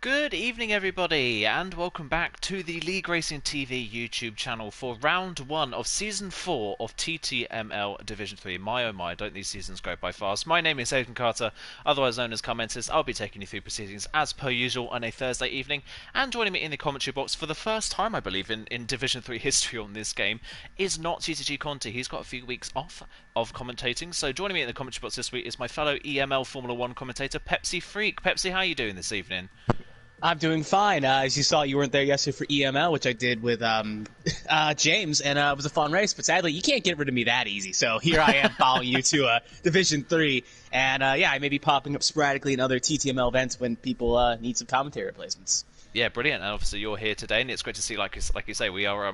Good evening, everybody, and welcome back to the League Racing TV YouTube channel for round one of season 4 of TTML Division 3. My oh my, don't these seasons go by fast. My name is Aidan Carter, otherwise known as Commenters. I'll be taking you through proceedings as per usual on a Thursday evening, and joining me in the commentary box for the first time, I believe, in Division 3 history on this game is not TTG Conti. He's got a few weeks off of commentating, so joining me in the commentary box this week is my fellow EML Formula 1 commentator, Pepsi Freak. Pepsi, how are you doing this evening? I'm doing fine. As you saw, you weren't there yesterday for EML, which I did with James, and it was a fun race. But sadly, you can't get rid of me that easy. So here I am following you to Division 3. And I may be popping up sporadically in other TTML events when people need some commentary replacements. Yeah, brilliant. And obviously you're here today, and it's great to see, like you say, we are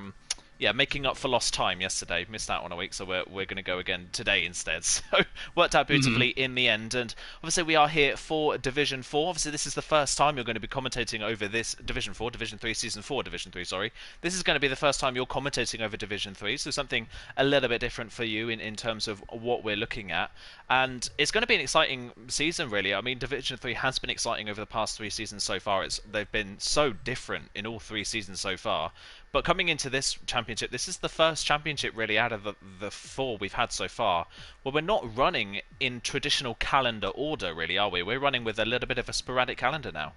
making up for lost time yesterday. Missed out on a week, so we're going to go again today instead. So worked out beautifully in the end. And obviously we are here for Division 4. Obviously this is the first time you're going to be commentating over this Division 4, Division 3, Season 4, Division 3, sorry. This is going to be the first time you're commentating over Division 3, so something a little bit different for you in terms of what we're looking at. And it's going to be an exciting season, really. I mean, Division 3 has been exciting over the past 3 seasons so far. They've been so different in all 3 seasons so far. But coming into this championship, this is the first championship really out of the 4 we've had so far, where we're not running in traditional calendar order, really, are we? We're running with a little bit of a sporadic calendar now.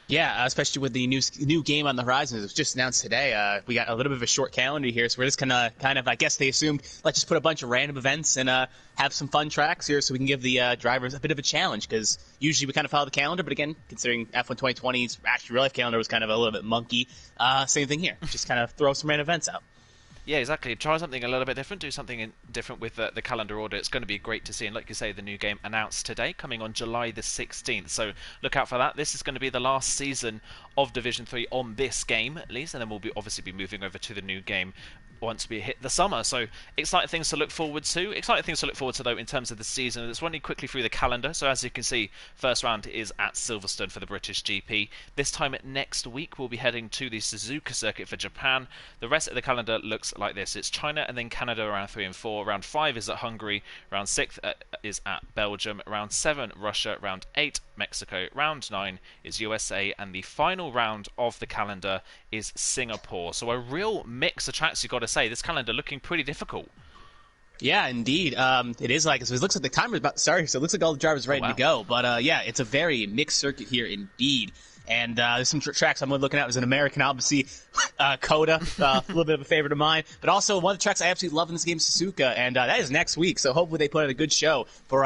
Yeah, especially with the new game on the horizon. It was just announced today. We got a little bit of a short calendar here, so we're just gonna kind of, I guess they assumed, let's just put a bunch of random events and have some fun tracks here so we can give the drivers a bit of a challenge, because usually we kind of follow the calendar, but again, considering F1 2020's actual real life calendar was kind of a little bit monkey, same thing here. Just kind of throw some random events out. Yeah, exactly. Try something a little bit different. Do something different with the calendar order. It's going to be great to see. And like you say, the new game announced today, coming on July the 16th. So look out for that. This is going to be the last season of Division 3 on this game, at least. And then we'll obviously be moving over to the new game once we hit the summer. So exciting things to look forward to. Exciting things to look forward to, though, in terms of the season. Let's run quickly through the calendar. So as you can see, first round is at Silverstone for the British GP. This time next week, we'll be heading to the Suzuka circuit for Japan. The rest of the calendar looks like this. It's China and then Canada round 3 and 4. Round 5 is at Hungary. Round 6 is at Belgium. Round 7, Russia. Round 8, Mexico. Round 9 is USA. And the final round of the calendar is Singapore. So a real mix of tracks, you've got to say. This calendar looking pretty difficult. Yeah, indeed. It is like, so it looks like the timer's about to start, so it looks like all the drivers are ready to go. But yeah, it's a very mixed circuit here indeed. And there's some tracks I'm looking at. There's an American, obviously, Coda, a little bit of a favorite of mine. But also, one of the tracks I absolutely love in this game is Suzuka, and that is next week. So hopefully they put on a good show for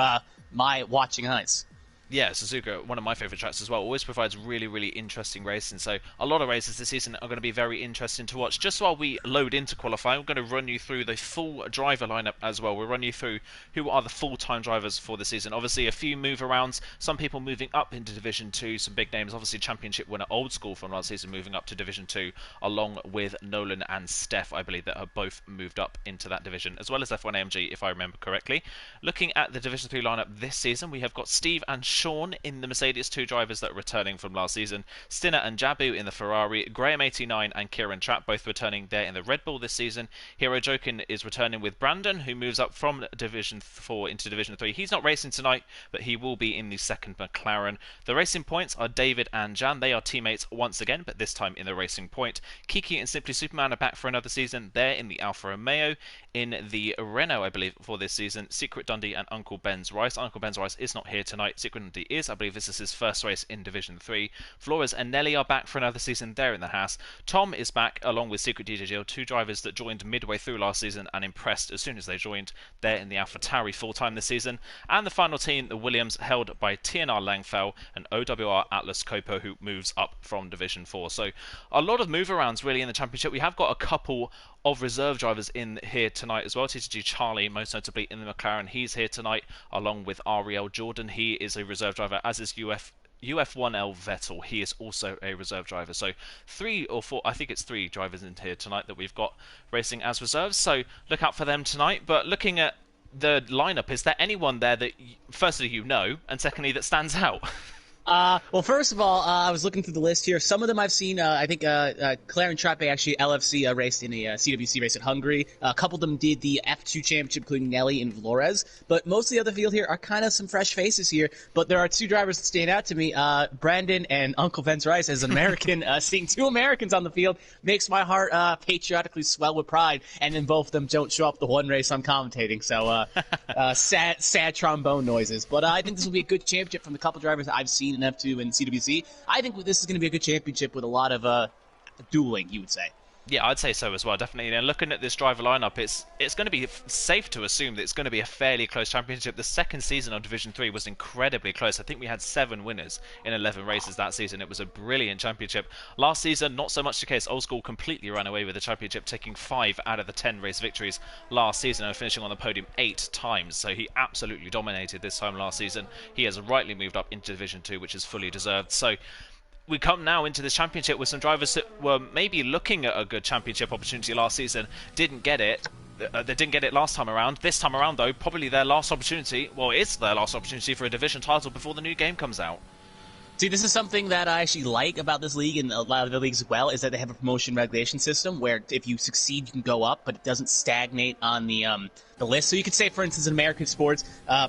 my watching eyes. Yeah, Suzuka, one of my favourite tracks as well, always provides really, really interesting racing. So a lot of races this season are going to be very interesting to watch. Just while we load into qualifying, we're going to run you through the full driver lineup as well. We'll run you through who are the full-time drivers for the season. Obviously, a few move-arounds, some people moving up into Division 2, some big names. Obviously, Championship winner Old School from last season moving up to Division 2, along with Nolan and Steph, I believe, that have both moved up into that division, as well as F1 AMG, if I remember correctly. Looking at the Division 3 lineup this season, we have got Steve and Sean in the Mercedes, 2 drivers that are returning from last season. Stinner and Jabu in the Ferrari. Graham89 and Kieran Trapp both returning there in the Red Bull this season. Hero Jokin is returning with Brandon, who moves up from Division 4 into Division 3. He's not racing tonight, but he will be in the second McLaren. The Racing Points are David and Jan. They are teammates once again, but this time in the Racing Point. Kiki and Simply Superman are back for another season. They're in the Alfa Romeo. In the Renault, I believe, for this season, Secret Dundee and Uncle Ben's Rice. Uncle Ben's Rice is not here tonight. Secret Dundee is, I believe this is his first race in Division 3. Flores and Nelly are back for another season. They're in the Haas. Tom is back along with Secret DJGL, 2 drivers that joined midway through last season and impressed as soon as they joined. They're in the AlphaTauri full-time this season. And the final team, the Williams, held by TNR Langfell and OWR Atlas Copo, who moves up from Division 4. So a lot of move-arounds really in the championship. We have got a couple of reserve drivers in here tonight as well. TTG Charlie, most notably in the McLaren, he's here tonight along with Ariel Jordan. He is a reserve driver, as is UF1L Vettel. He is also a reserve driver. So 3 or 4, I think it's 3 drivers in here tonight that we've got racing as reserves. So look out for them tonight. But looking at the lineup, is there anyone there that, firstly, you know, and secondly, that stands out? Well, first of all, I was looking through the list here. Some of them I've seen. I think Claire and Trappe actually LFC raced in a CWC race in Hungary. A couple of them did the F2 championship, including Nelly and Flores. But most of the other field here are kind of some fresh faces here. But there are two drivers that stand out to me. Brandon and Uncle Vince Rice, as an American, seeing two Americans on the field makes my heart patriotically swell with pride. And then both of them don't show up the one race I'm commentating. So sad trombone noises. But I think this will be a good championship from the couple drivers that I've seen in F2 and CWC. I think this is going to be a good championship with a lot of dueling, you would say. Yeah, I'd say so as well, definitely. And looking at this driver lineup, it's going to be safe to assume that it's going to be a fairly close championship. The second season of Division 3 was incredibly close. I think we had 7 winners in 11 races that season. It was a brilliant championship. Last season, not so much the case. Old School completely ran away with the championship, taking 5 out of the 10 race victories last season and finishing on the podium 8 times. So he absolutely dominated this time last season. He has rightly moved up into Division 2, which is fully deserved. So we come now into this championship with some drivers that were maybe looking at a good championship opportunity last season, didn't get it. They didn't get it last time around. This time around, though, probably their last opportunity. Well, it's their last opportunity for a division title before the new game comes out. See, this is something that I actually like about this league and a lot of the leagues as well, is that they have a promotion regulation system where if you succeed, you can go up, but it doesn't stagnate on the list. So you could say, for instance, in American sports,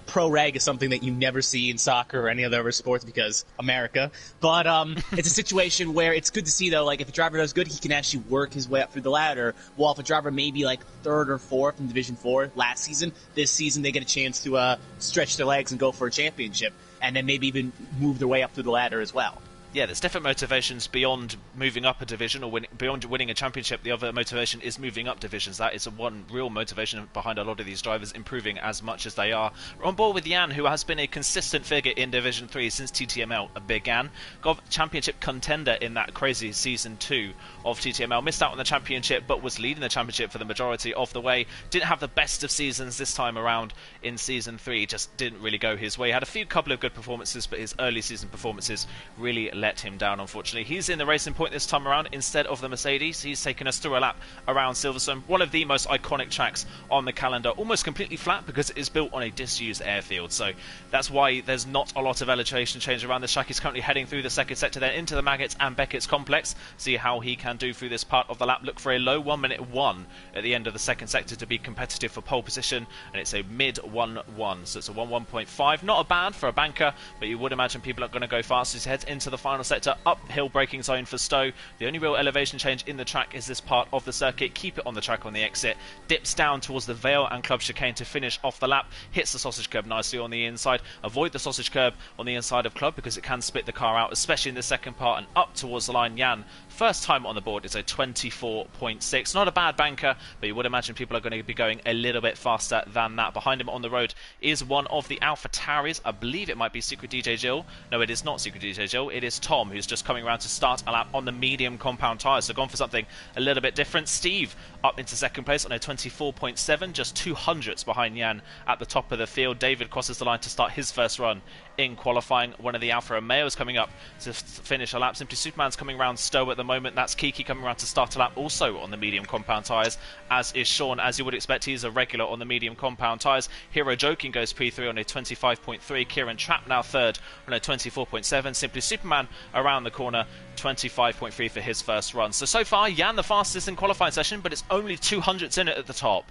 pro reg is something that you never see in soccer or any other sports because America. But it's a situation where it's good to see, though, like if a driver does good, he can actually work his way up through the ladder. While if a driver may be like 3rd or 4th in Division 4 last season, this season they get a chance to stretch their legs and go for a championship, and then maybe even move their way up through the ladder as well. Yeah, there's different motivations beyond moving up a division or beyond winning a championship. The other motivation is moving up divisions. That is one real motivation behind a lot of these drivers improving as much as they are. We're on board with Jan, who has been a consistent figure in Division 3 since TTML began. Got championship contender in that crazy Season 2 of TTML. Missed out on the championship, but was leading the championship for the majority of the way. Didn't have the best of seasons this time around in Season 3. Just didn't really go his way. Had a couple of good performances, but his early season performances really let him down, unfortunately. He's in the Racing Point this time around instead of the Mercedes. He's taken us through a lap around Silverstone, one of the most iconic tracks on the calendar, almost completely flat because it is built on a disused airfield, so that's why there's not a lot of elevation change around the track. He's currently heading through the second sector, then into the Maggots and Beckett's complex. See how he can do through this part of the lap. Look for a low 1:01 at the end of the second sector to be competitive for pole position, and it's a mid 1:1, so it's a 1:1.5. Not a bad for a banker, but you would imagine people are going to go fast as he heads into the final sector. Uphill braking zone for Stowe. The only real elevation change in the track is this part of the circuit. Keep it on the track on the exit. Dips down towards the Vale and Club chicane to finish off the lap. Hits the sausage curb nicely on the inside. Avoid the sausage curb on the inside of Club because it can split the car out, especially in the second part, and up towards the line. Jan, first time on the board, is a 24.6. Not a bad banker, but you would imagine people are going to be going a little bit faster than that. Behind him on the road is one of the Alpha Tauris. I believe it might be Secret DJ Jill. No, it is not Secret DJ Jill. It is Tom, who's just coming around to start a lap on the medium compound tyres. So gone for something a little bit different. Steve up into second place on a 24.7, just 200ths behind Jan at the top of the field. David crosses the line to start his first run in qualifying. One of the Alfa Romeos coming up to finish a lap. Simply Superman's coming around Stowe at the moment. That's Kiki coming around to start a lap also on the medium compound tyres, as is Sean. As you would expect, he's a regular on the medium compound tyres. Hero Joking goes P3 on a 25.3. Kieran Trapp now third on a 24.7. Simply Superman around the corner, 25.3 for his first run. So far, Jan the fastest in qualifying session, but it's only 200ths in it at the top.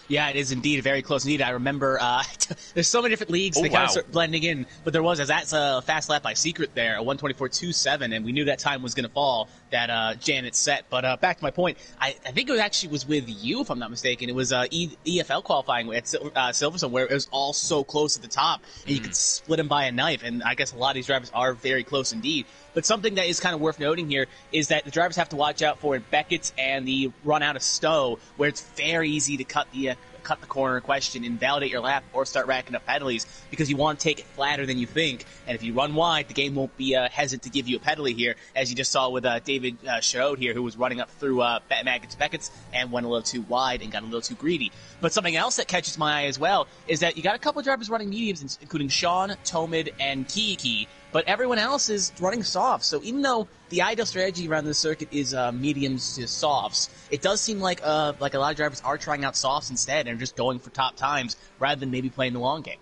Yeah, it is indeed very close indeed. I remember there's so many different leagues. They kind of start blending in, but that's a fast lap by Secret there, a 1:24.27, and we knew that time was going to fall, that Janet set. But back to my point, I think it was with you, if I'm not mistaken. It was EFL qualifying at Silverstone, where it was all so close at the top, and you could split them by a knife, and I guess a lot of these drivers are very close indeed. But something that is kind of worth noting here is that the drivers have to watch out for Beckett's and the run out of Stowe, where it's very easy to cut the corner in question, invalidate your lap, or start racking up penalties because you want to take it flatter than you think. And if you run wide, the game won't be hesitant to give you a penalty here, as you just saw with David Sherrod here, who was running up through Beckett's and went a little too wide and got a little too greedy. But something else that catches my eye as well is that you got a couple of drivers running mediums, including Sean, Tomid, and Kiki, but everyone else is running softs. So even though the ideal strategy around this circuit is mediums to softs, it does seem like a lot of drivers are trying out softs instead and just going for top times rather than maybe playing the long game.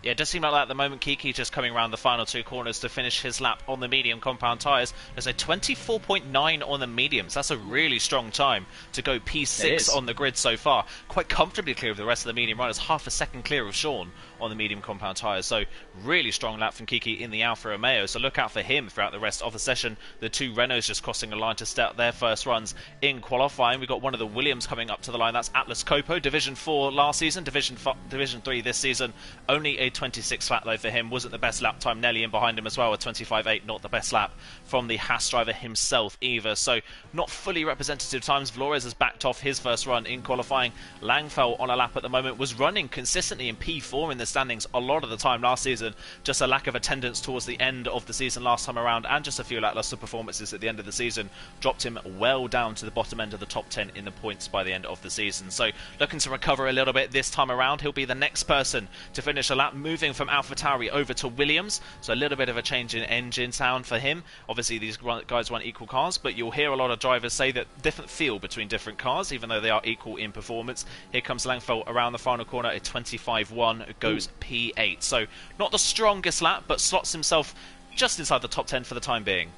Yeah, it does seem like that at the moment. Kiki just coming around the final two corners to finish his lap on the medium compound tyres. There's a 24.9 on the mediums. That's a really strong time to go P6 on the grid so far. Quite comfortably clear of the rest of the medium runners. Half a second clear of Sean on the medium compound tyres. So really strong lap from Kiki in the Alfa Romeo. So look out for him throughout the rest of the session. The two Renaults just crossing a line to start their first runs in qualifying. We've got one of the Williams coming up to the line. That's Atlas Copo. Division 4 last season. Division 3 this season. Only a 26 flat though for him. Wasn't the best lap time. Nelly in behind him as well, a 25.8. Not the best lap from the Haas driver himself either. So not fully representative times. Flores has backed off his first run in qualifying. Langfell on a lap at the moment was running consistently in P4 in the standings a lot of the time last season. Just a lack of attendance towards the end of the season last time around, and just a few lackluster performances at the end of the season dropped him well down to the bottom end of the top 10 in the points by the end of the season. So looking to recover a little bit this time around. He'll be the next person to finish a lap, moving from AlphaTauri over to Williams. So a little bit of a change in engine sound for him. Obviously these guys run equal cars, but you'll hear a lot of drivers say that different feel between different cars, even though they are equal in performance. Here comes Langfeld around the final corner, a 25.1, goes P8. So not the strongest lap, but slots himself just inside the top 10 for the time being.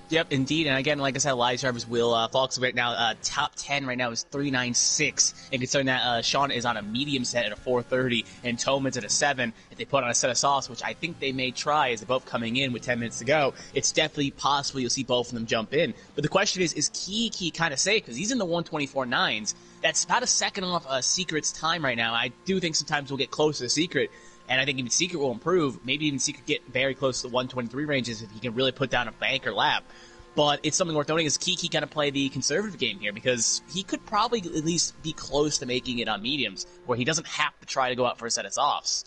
Yep, indeed. And again, like I said, Elijah drivers will Fox right now, top 10 right now is 396. And considering that Sean is on a medium set at a 430 and Toman's at a 7, if they put on a set of sauce, which I think they may try as they're both coming in with 10 minutes to go, it's definitely possible you'll see both of them jump in. But the question is Kiki kind of safe? Because he's in the 124.9s. That's about a second off Secret's time right now. I do think sometimes we'll get close to the Secret. And I think even Secret will improve. Maybe even Secret get very close to the 123 ranges if he can really put down a banker lap. But it's something worth noting is Kiki kind of play the conservative game here because he could probably at least be close to making it on mediums where he doesn't have to try to go out for a set of softs.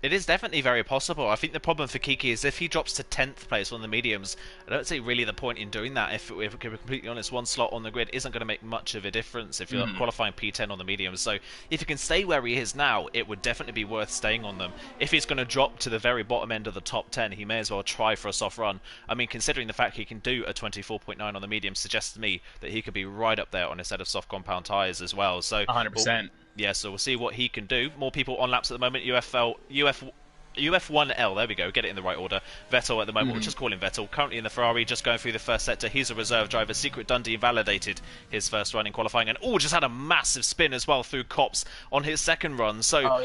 It is definitely very possible. I think the problem for Kiki is if he drops to 10th place on the mediums, I don't see really the point in doing that. If we're completely honest, one slot on the grid isn't going to make much of a difference if you're qualifying P10 on the mediums. So if he can stay where he is now, it would definitely be worth staying on them. If he's going to drop to the very bottom end of the top 10, he may as well try for a soft run. I mean, considering the fact he can do a 24.9 on the medium suggests to me that he could be right up there on a set of soft compound tyres as well. So 100%. Yeah, so we'll see what he can do. More people on laps at the moment. UF1L, there we go, get it in the right order. Vettel at the moment, we'll just call him Vettel. Currently in the Ferrari, just going through the first sector. He's a reserve driver. Secret Dundee validated his first run in qualifying and just had a massive spin as well through Cops on his second run. So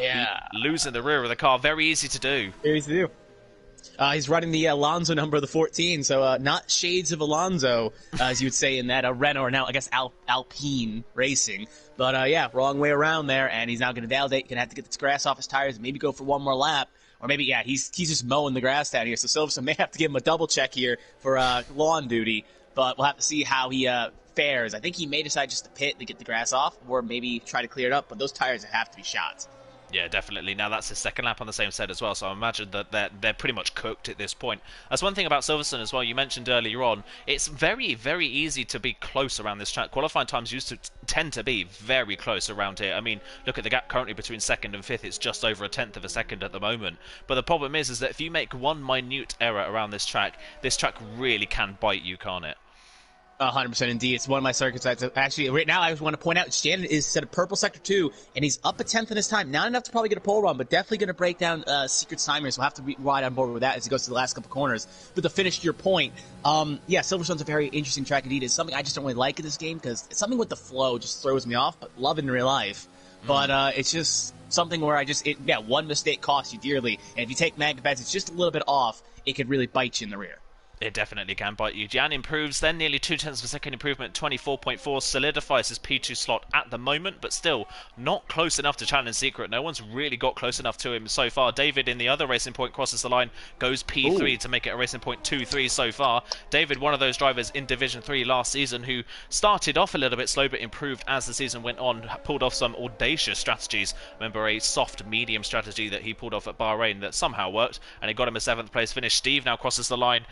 losing the rear of the car, very easy to do. Very easy to do. He's running the Alonso number of the 14, so not shades of Alonso, as you would say in that Renault, or now I guess Alpine Racing. But yeah, wrong way around there, and he's now going to validate, going to have to get this grass off his tires, maybe go for one more lap. Or maybe, yeah, he's just mowing the grass down here, so Silverstone may have to give him a double check here for lawn duty, but we'll have to see how he fares. I think he may decide just to pit to get the grass off, or maybe try to clear it up, but those tires have to be shot. Yeah, definitely. Now, that's his second lap on the same set as well, so I imagine that they're pretty much cooked at this point. That's one thing about Silverstone as well, you mentioned earlier on. It's very, very easy to be close around this track. Qualifying times used to tend to be very close around here. I mean, look at the gap currently between second and fifth. It's just over a tenth of a second at the moment. But the problem is that if you make one minute error around this track really can bite you, can't it? 100% indeed. It's one of my circuits. Actually, right now, I just want to point out, Shannon is set a purple sector 2, and he's up a tenth in his time. Not enough to probably get a pole run, but definitely going to break down Secret's time here, so we'll have to ride on board with that as he goes to the last couple corners. But to finish your point, yeah, Silverstone's a very interesting track indeed. It's something I just don't really like in this game, because it's something with the flow just throws me off, but love it in real life. But it's just something where one mistake costs you dearly, and if you take magnet bets, it's just a little bit off, it could really bite you in the rear. It definitely can bite you. Jan improves then, nearly 0.2 of a second improvement, 24.4, solidifies his P2 slot at the moment, but still not close enough to challenge Secret. No one's really got close enough to him so far. David in the other Racing Point crosses the line, goes P3 to make it a Racing Point 2-3 so far. David, one of those drivers in Division 3 last season who started off a little bit slow but improved as the season went on, pulled off some audacious strategies. Remember a soft medium strategy that he pulled off at Bahrain that somehow worked, and it got him a 7th place finish. Steve now crosses the line.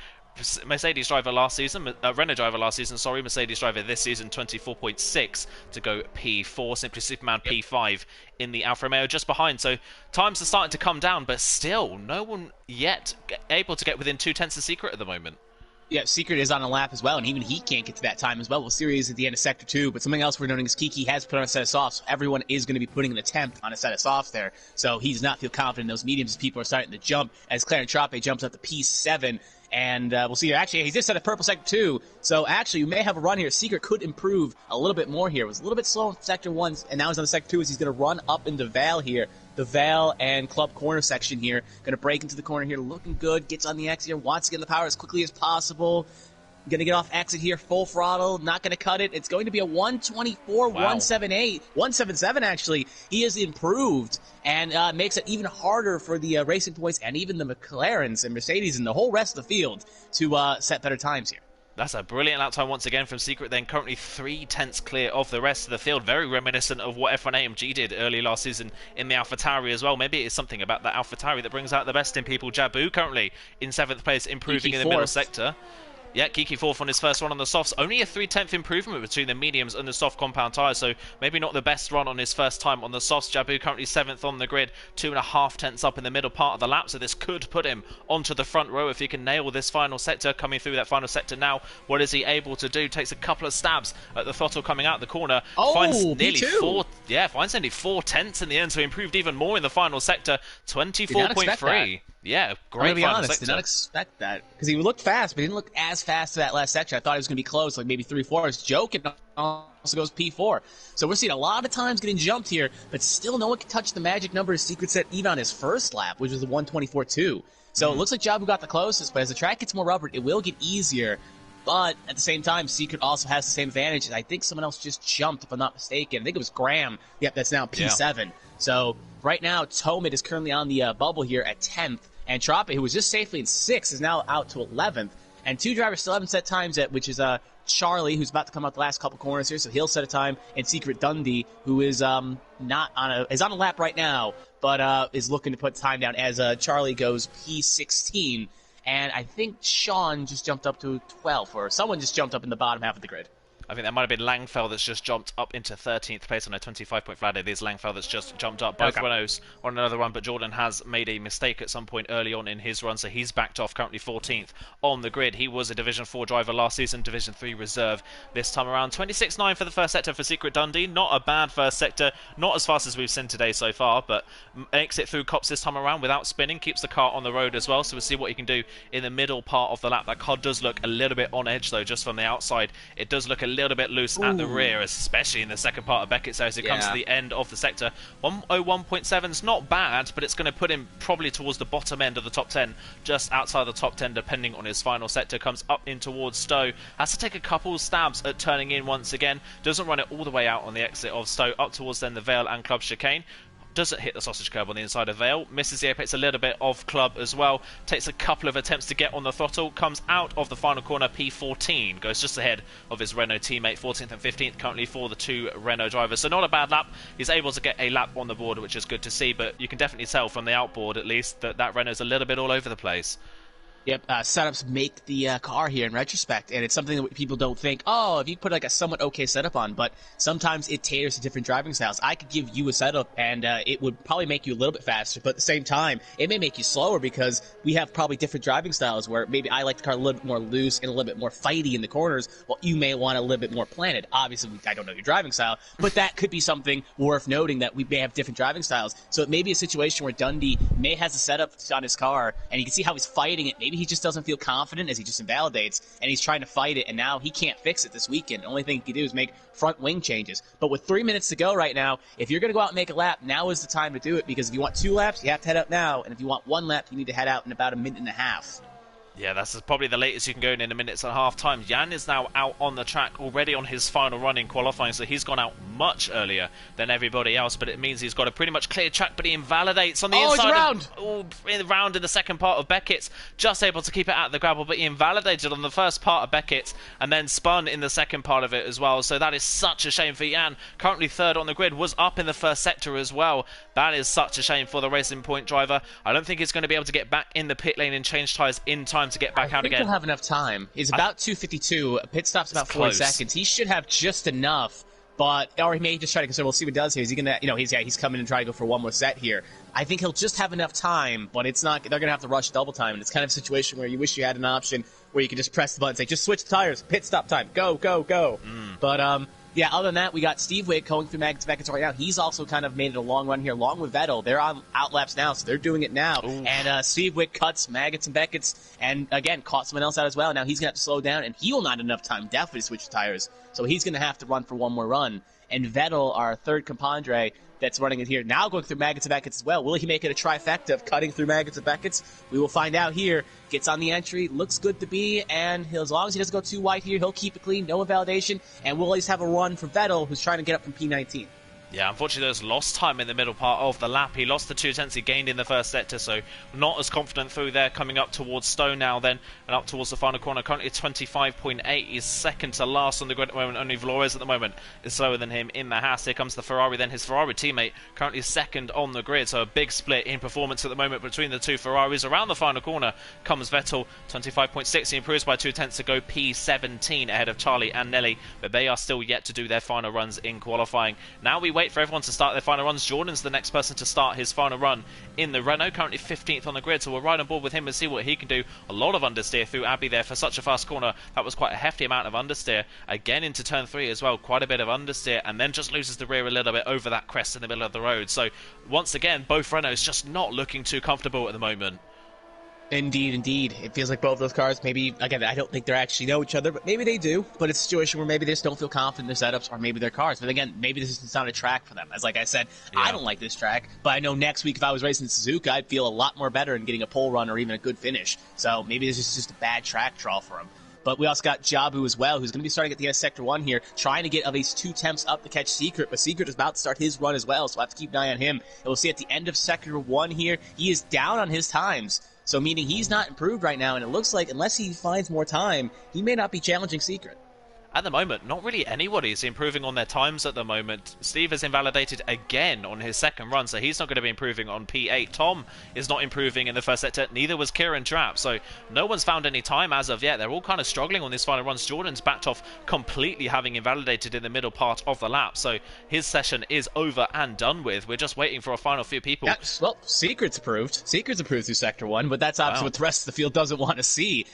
Mercedes driver last season, Renault driver last season, sorry, Mercedes driver this season, 24.6 to go P4, Simply Superman P5 in the Alfa Romeo just behind. So times are starting to come down, but still no one yet able to get within 0.2 of Secret at the moment. Yeah, Secret is on a lap as well, and even he can't get to that time as well. We'll see where he is at the end of Sector 2, but something else we're noting is Kiki has put on a set of softs, so everyone is going to be putting an attempt on a set of softs there, so he does not feel confident in those mediums as people are starting to jump, as Clarence Trape jumps up to P7, and we'll see here. Actually, he just set a purple Sector 2, so actually, we may have a run here. Secret could improve a little bit more here. It was a little bit slow in Sector 1, and now he's on the Sector 2 as he's going to run up into Val here. The Val and Club corner section here. Going to break into the corner here, looking good. Gets on the exit here, wants to get in the power as quickly as possible. Going to get off exit here, full throttle. Not going to cut it. It's going to be a 124, wow. 178, 177 actually. He has improved and makes it even harder for the Racing Points and even the McLarens and Mercedes and the whole rest of the field to set better times here. That's a brilliant lap time once again from Secret, then currently 3/10 clear of the rest of the field. Very reminiscent of what F1 AMG did early last season in the AlphaTauri as well. Maybe it is something about the AlphaTauri that brings out the best in people. Jabu currently in 7th place, improving in the middle sector. Yeah, Kiki 4th on his first run on the softs. Only a 3/10 improvement between the mediums and the soft compound tyres, so maybe not the best run on his first time on the softs. Jabu currently 7th on the grid, 2.5 tenths up in the middle part of the lap, so this could put him onto the front row if he can nail this final sector. Coming through that final sector now, what is he able to do? Takes a couple of stabs at the throttle coming out the corner. Finds nearly finds nearly 4 tenths in the end, so improved even more in the final sector. 24.3. Yeah, great. I'm gonna be honest, did not expect that because he looked fast, but he didn't look as fast to that last section. I thought he was gonna be close, like maybe 3-4. I was joking. Also goes P4. So we're seeing a lot of times getting jumped here, but still no one can touch the magic number his Secret set even on his first lap, which was the 124.2. So it looks like Jabu got the closest, but as the track gets more rubbered, it will get easier. But at the same time, Secret also has the same advantage. I think someone else just jumped, if I'm not mistaken. I think it was Graham. Yep, that's now P7. Yeah. So right now, Tomit is currently on the bubble here at 10th. And Trape, who was just safely in 6th, is now out to 11th. And 2 drivers still haven't set times yet, which is Charlie, who's about to come out the last couple corners here, so he'll set a time, and Secret Dundee, who is not on a lap right now, but is looking to put time down as Charlie goes P16. And I think Sean just jumped up to 12th, or someone just jumped up in the bottom half of the grid. I think that might have been Langfell that's just jumped up into 13th place on a 25-point flat. It is Langfell that's just jumped up. Both Renaults on another run, but Jordan has made a mistake at some point early on in his run, so he's backed off, currently 14th on the grid. He was a Division 4 driver last season, Division 3 reserve this time around. 26.9 for the first sector for Secret Dundee. Not a bad first sector, not as fast as we've seen today so far, but makes it through Cops this time around without spinning, keeps the car on the road as well, so we'll see what he can do in the middle part of the lap. That car does look a little bit on edge though, just from the outside. It does look a little bit loose at the rear, especially in the second part of Beckett's as it comes to the end of the sector. 101.7 is not bad, but it's going to put him probably towards the bottom end of the top 10, just outside the top 10 depending on his final sector. Comes up in towards Stowe, has to take a couple stabs at turning in once again, doesn't run it all the way out on the exit of Stowe, up towards then the Vale and Club chicane. Doesn't hit the sausage curb on the inside of Vale, misses the apex a little bit of Club as well, takes a couple of attempts to get on the throttle, comes out of the final corner P14, goes just ahead of his Renault teammate, 14th and 15th currently for the 2 Renault drivers. So not a bad lap, he's able to get a lap on the board, which is good to see, but you can definitely tell from the outboard at least that Renault's a little bit all over the place. Yep, setups make the car here in retrospect, and it's something that people don't think, oh, if you put like a somewhat okay setup on, but sometimes it caters to different driving styles. I could give you a setup, and it would probably make you a little bit faster, but at the same time, it may make you slower because we have probably different driving styles where maybe I like the car a little bit more loose and a little bit more fighty in the corners, while you may want a little bit more planted. Obviously, I don't know your driving style, but that could be something worth noting that we may have different driving styles. So it may be a situation where Dundee may has a setup on his car, and you can see how he's fighting it. Maybe he just doesn't feel confident as he just invalidates, and he's trying to fight it, and now he can't fix it this weekend. The only thing he can do is make front wing changes. But with 3 minutes to go right now, if you're going to go out and make a lap, now is the time to do it, because if you want 2 laps, you have to head out now, and if you want 1 lap, you need to head out in about a minute and a half. Yeah, that's probably the latest you can go in a minute and a half time. Jan is now out on the track already on his final run in qualifying, so he's gone out much earlier than everybody else, but it means he's got a pretty much clear track, but he invalidates on the inside. Round in the second part of Beckett's, just able to keep it at the gravel, but he invalidated on the first part of Beckett's and then spun in the second part of it as well, so that is such a shame for Jan. Currently 3rd on the grid, was up in the first sector as well. That is such a shame for the Racing Point driver. I don't think he's going to be able to get back in the pit lane and change tyres in time to get back out again. I think he'll have enough time. He's about 2:52. Pit stop's about 40 seconds. He should have just enough, or he may just try to consider. We'll see what he does here. Is he gonna, he's coming and trying to go for one more set here. I think he'll just have enough time, but it's not. They're gonna have to rush double time, and it's kind of a situation where you wish you had an option where you could just press the button, and say, just switch the tires, pit stop time, go, go, go. But yeah, other than that, we got Steve Wick going through Maggots Beckett right now. He's also kind of made it a long run here, along with Vettel. They're on outlaps now, so they're doing it now. Ooh. And Steve Wick cuts Maggots and Beckett's, and again, caught someone else out as well. Now he's going to have to slow down, and he will not have enough time, definitely, to switch the tires. So he's going to have to run for one more run. And Vettel, our third compadre that's running it here, now going through Maggots and Beckett's as well. Will he make it a trifecta of cutting through Maggots and Beckett's? We will find out here. Gets on the entry, looks good to be, and as long as he doesn't go too wide here, he'll keep it clean, no invalidation, and we'll at least have a run from Vettel, who's trying to get up from P19. Yeah, unfortunately, there's lost time in the middle part of the lap. He lost the 2 tenths he gained in the first sector, so not as confident through there. Coming up towards Stowe now then, and up towards the final corner. Currently 25.8. He's second to last on the grid at the moment. Only Flores at the moment is slower than him in the Haas. Here comes the Ferrari then. His Ferrari teammate currently second on the grid, so a big split in performance at the moment between the two Ferraris. Around the final corner comes Vettel, 25.6. He improves by 2 tenths to go P17 ahead of Charlie and Nelly, but they are still yet to do their final runs in qualifying. Now we wait for everyone to start their final runs. Jordan's the next person to start his final run in the Renault, currently 15th on the grid, so we'll ride on board with him and see what he can do. A lot of understeer through Abbey there for such a fast corner. That was quite a hefty amount of understeer. Again into turn 3 as well, quite a bit of understeer, and then just loses the rear a little bit over that crest in the middle of the road. So once again, both Renaults just not looking too comfortable at the moment. Indeed, indeed. It feels like both those cars, maybe, again, I don't think they actually know each other, but maybe they do. But it's a situation where maybe they just don't feel confident in their setups, or maybe their cars. But again, maybe this is not a track for them. As like I said, yeah. I don't like this track, but I know next week if I was racing Suzuka, I'd feel a lot more better in getting a pole run or even a good finish. So maybe this is just a bad track draw for him. But we also got Jabu as well, who's going to be starting at the end of Sector 1 here, trying to get at least 2 attempts up to catch Secret, but Secret is about to start his run as well, so we'll have to keep an eye on him. And we'll see at the end of Sector 1 here, he is down on his times, so meaning he's not improved right now, and it looks like unless he finds more time, he may not be challenging Secret. At the moment, not really anybody is improving on their times at the moment. Steve has invalidated again on his second run, so he's not going to be improving on P8. Tom is not improving in the first sector, neither was Kieran Trapp, so no one's found any time as of yet. They're all kind of struggling on these final runs. Jordan's backed off completely, having invalidated in the middle part of the lap, so his session is over and done with. We're just waiting for a final few people. Yeah, well, Secret's approved. Secret's approved through Sector 1, but that's obviously what the rest of the field doesn't want to see.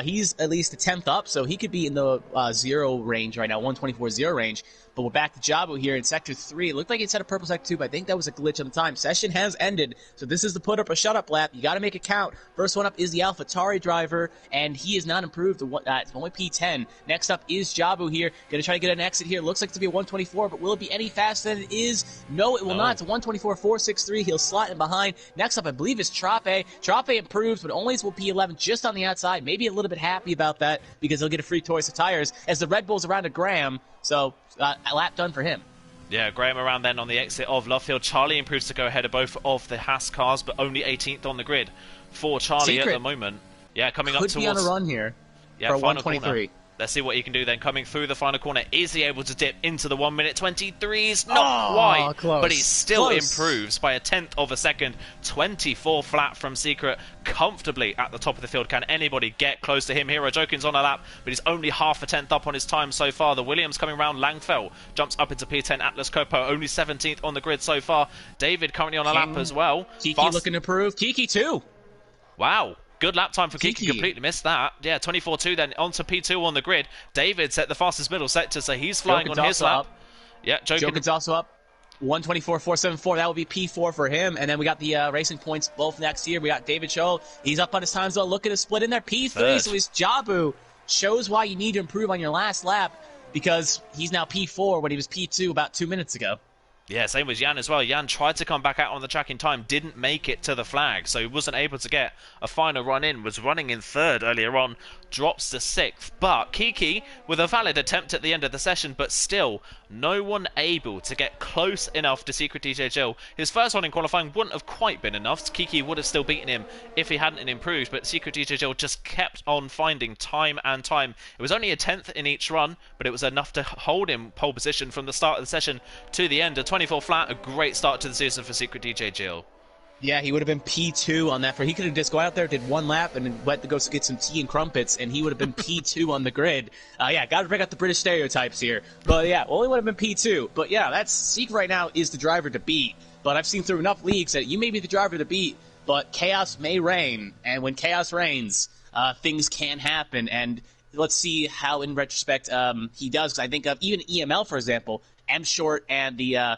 He's at least a 10th up, so he could be in the 0 range right now, 124.0 range. But we're back to Jabu here in Sector 3. It looked like it said a purple Sector 2, but I think that was a glitch on the time. Session has ended, so this is the put up or shut up lap. You got to make it count. First one up is the AlphaTauri driver, and he is not improved. It's only P10. Next up is Jabu here. Going to try to get an exit here. Looks like it's to be a 124, but will it be any faster than it is? No, it will not. It's a 124.463. He'll slot in behind. Next up, I believe, is Trappe. Trappe improves, but only will P11 just on the outside. Maybe a little bit happy about that because he'll get a free choice of tires as the Red Bull's around a Graham. So, a lap done for him. Yeah, Graham around then on the exit of Lovefield. Charlie improves to go ahead of both of the Haas cars, but only 18th on the grid for Charlie Secret at the moment. Yeah, coming up towards... Could be on a run here for a 123. Let's see what he can do then. Coming through the final corner, is he able to dip into the 1 minute 23s? Not quite, close. But he still improves by a 10th of a second. 24 flat from Secret, comfortably at the top of the field. Can anybody get close to him? Hero Jokin's on a lap, but he's only half a 10th up on his time so far. The Williams coming around. Langfeld jumps up into P10. Atlas Copo only 17th on the grid so far. David currently on a lap as well. Kiki looking to improve. Kiki too. Wow. Good lap time for Kiki. Completely missed that. Yeah, 24.2 then onto P2 on the grid. David set the fastest middle sector, so he's flying on his lap. Yeah, Jokin's also up. 124.474. That will be P4 for him. And then we got the racing points both next here. We got David Cho. He's up on his times though. Looking to split in there. P3. Third. So his Jabu shows why you need to improve on your last lap because he's now P4 when he was P2 about 2 minutes ago. Yeah, same with Jan as well. Jan tried to come back out on the track in time, didn't make it to the flag, so he wasn't able to get a final run in, was running in third earlier on, drops to 6th. But Kiki, with a valid attempt at the end of the session, but still no one able to get close enough to Secret DJ Jill. His first one in qualifying wouldn't have quite been enough. Kiki would have still beaten him if he hadn't improved, but Secret DJ Jill just kept on finding time and time. It was only a 10th in each run, but it was enough to hold him pole position from the start of the session to the end. A 24 flat, a great start to the season for Secret DJ Jill. Yeah, he would have been P2 on that. He could have just gone out there, did one lap, and then went to go get some tea and crumpets, and he would have been P2 on the grid. Yeah, got to bring out the British stereotypes here. But yeah, only would have been P2. But yeah, that's Seek right now is the driver to beat. But I've seen through enough leagues that you may be the driver to beat, but chaos may reign. And when chaos reigns, things can happen. And let's see how, in retrospect, he does. Because I think of even EML, for example, M Short and the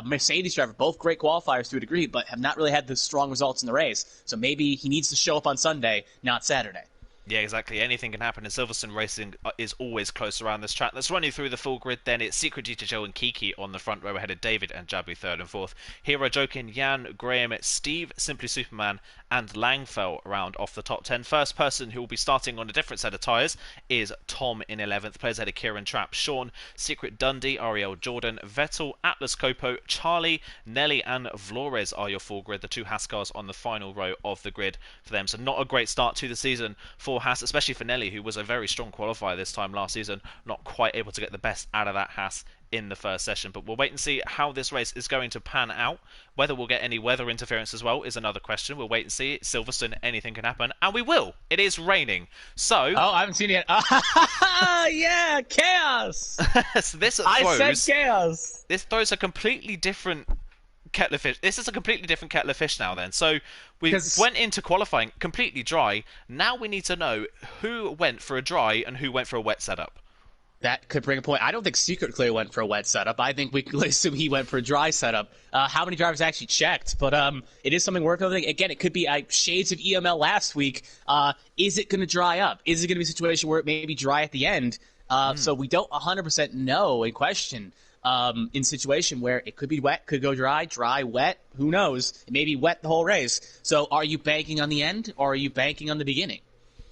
Mercedes driver, both great qualifiers to a degree, but have not really had the strong results in the race. So maybe he needs to show up on Sunday, not Saturday. Yeah, exactly. Anything can happen, and Silverstone Racing is always close around this track. Let's run you through the full grid then. It's Secret GTJ and Kiki on the front row ahead of David and Jabu third and fourth. Hero, Jokin, Jan, Graham, Steve, Simply Superman, and Langfell round off the top 10. First person who will be starting on a different set of tyres is Tom in 11th. Players ahead of Kieran Trapp, Sean, Secret Dundee, Ariel Jordan, Vettel, Atlas Copo, Charlie, Nelly, and Flores are your full grid. The two Haskars on the final row of the grid for them. So not a great start to the season for Haas, especially for Nelly, who was a very strong qualifier this time last season, not quite able to get the best out of that Haas in the first session. But we'll wait and see how this race is going to pan out. Whether we'll get any weather interference as well is another question. We'll wait and see. Silverstone, anything can happen, and we will. It is raining, so I haven't seen it yet. Yeah, chaos. So this I said chaos. This throws a completely different kettle of fish. This is a completely different kettle of fish now then. So we went into qualifying completely dry. Now we need to know who went for a dry and who went for a wet setup. That could bring a point. I don't think Secret clearly went for a wet setup. I think we could assume he went for a dry setup. How many drivers actually checked? But it is something worth noting. Again, it could be shades of EML last week. Is it going to dry up? Is it going to be a situation where it may be dry at the end? So we don't 100% know in question. In situation where it could be wet, could go dry, wet, who knows? It may be wet the whole race. So are you banking on the end, or are you banking on the beginning?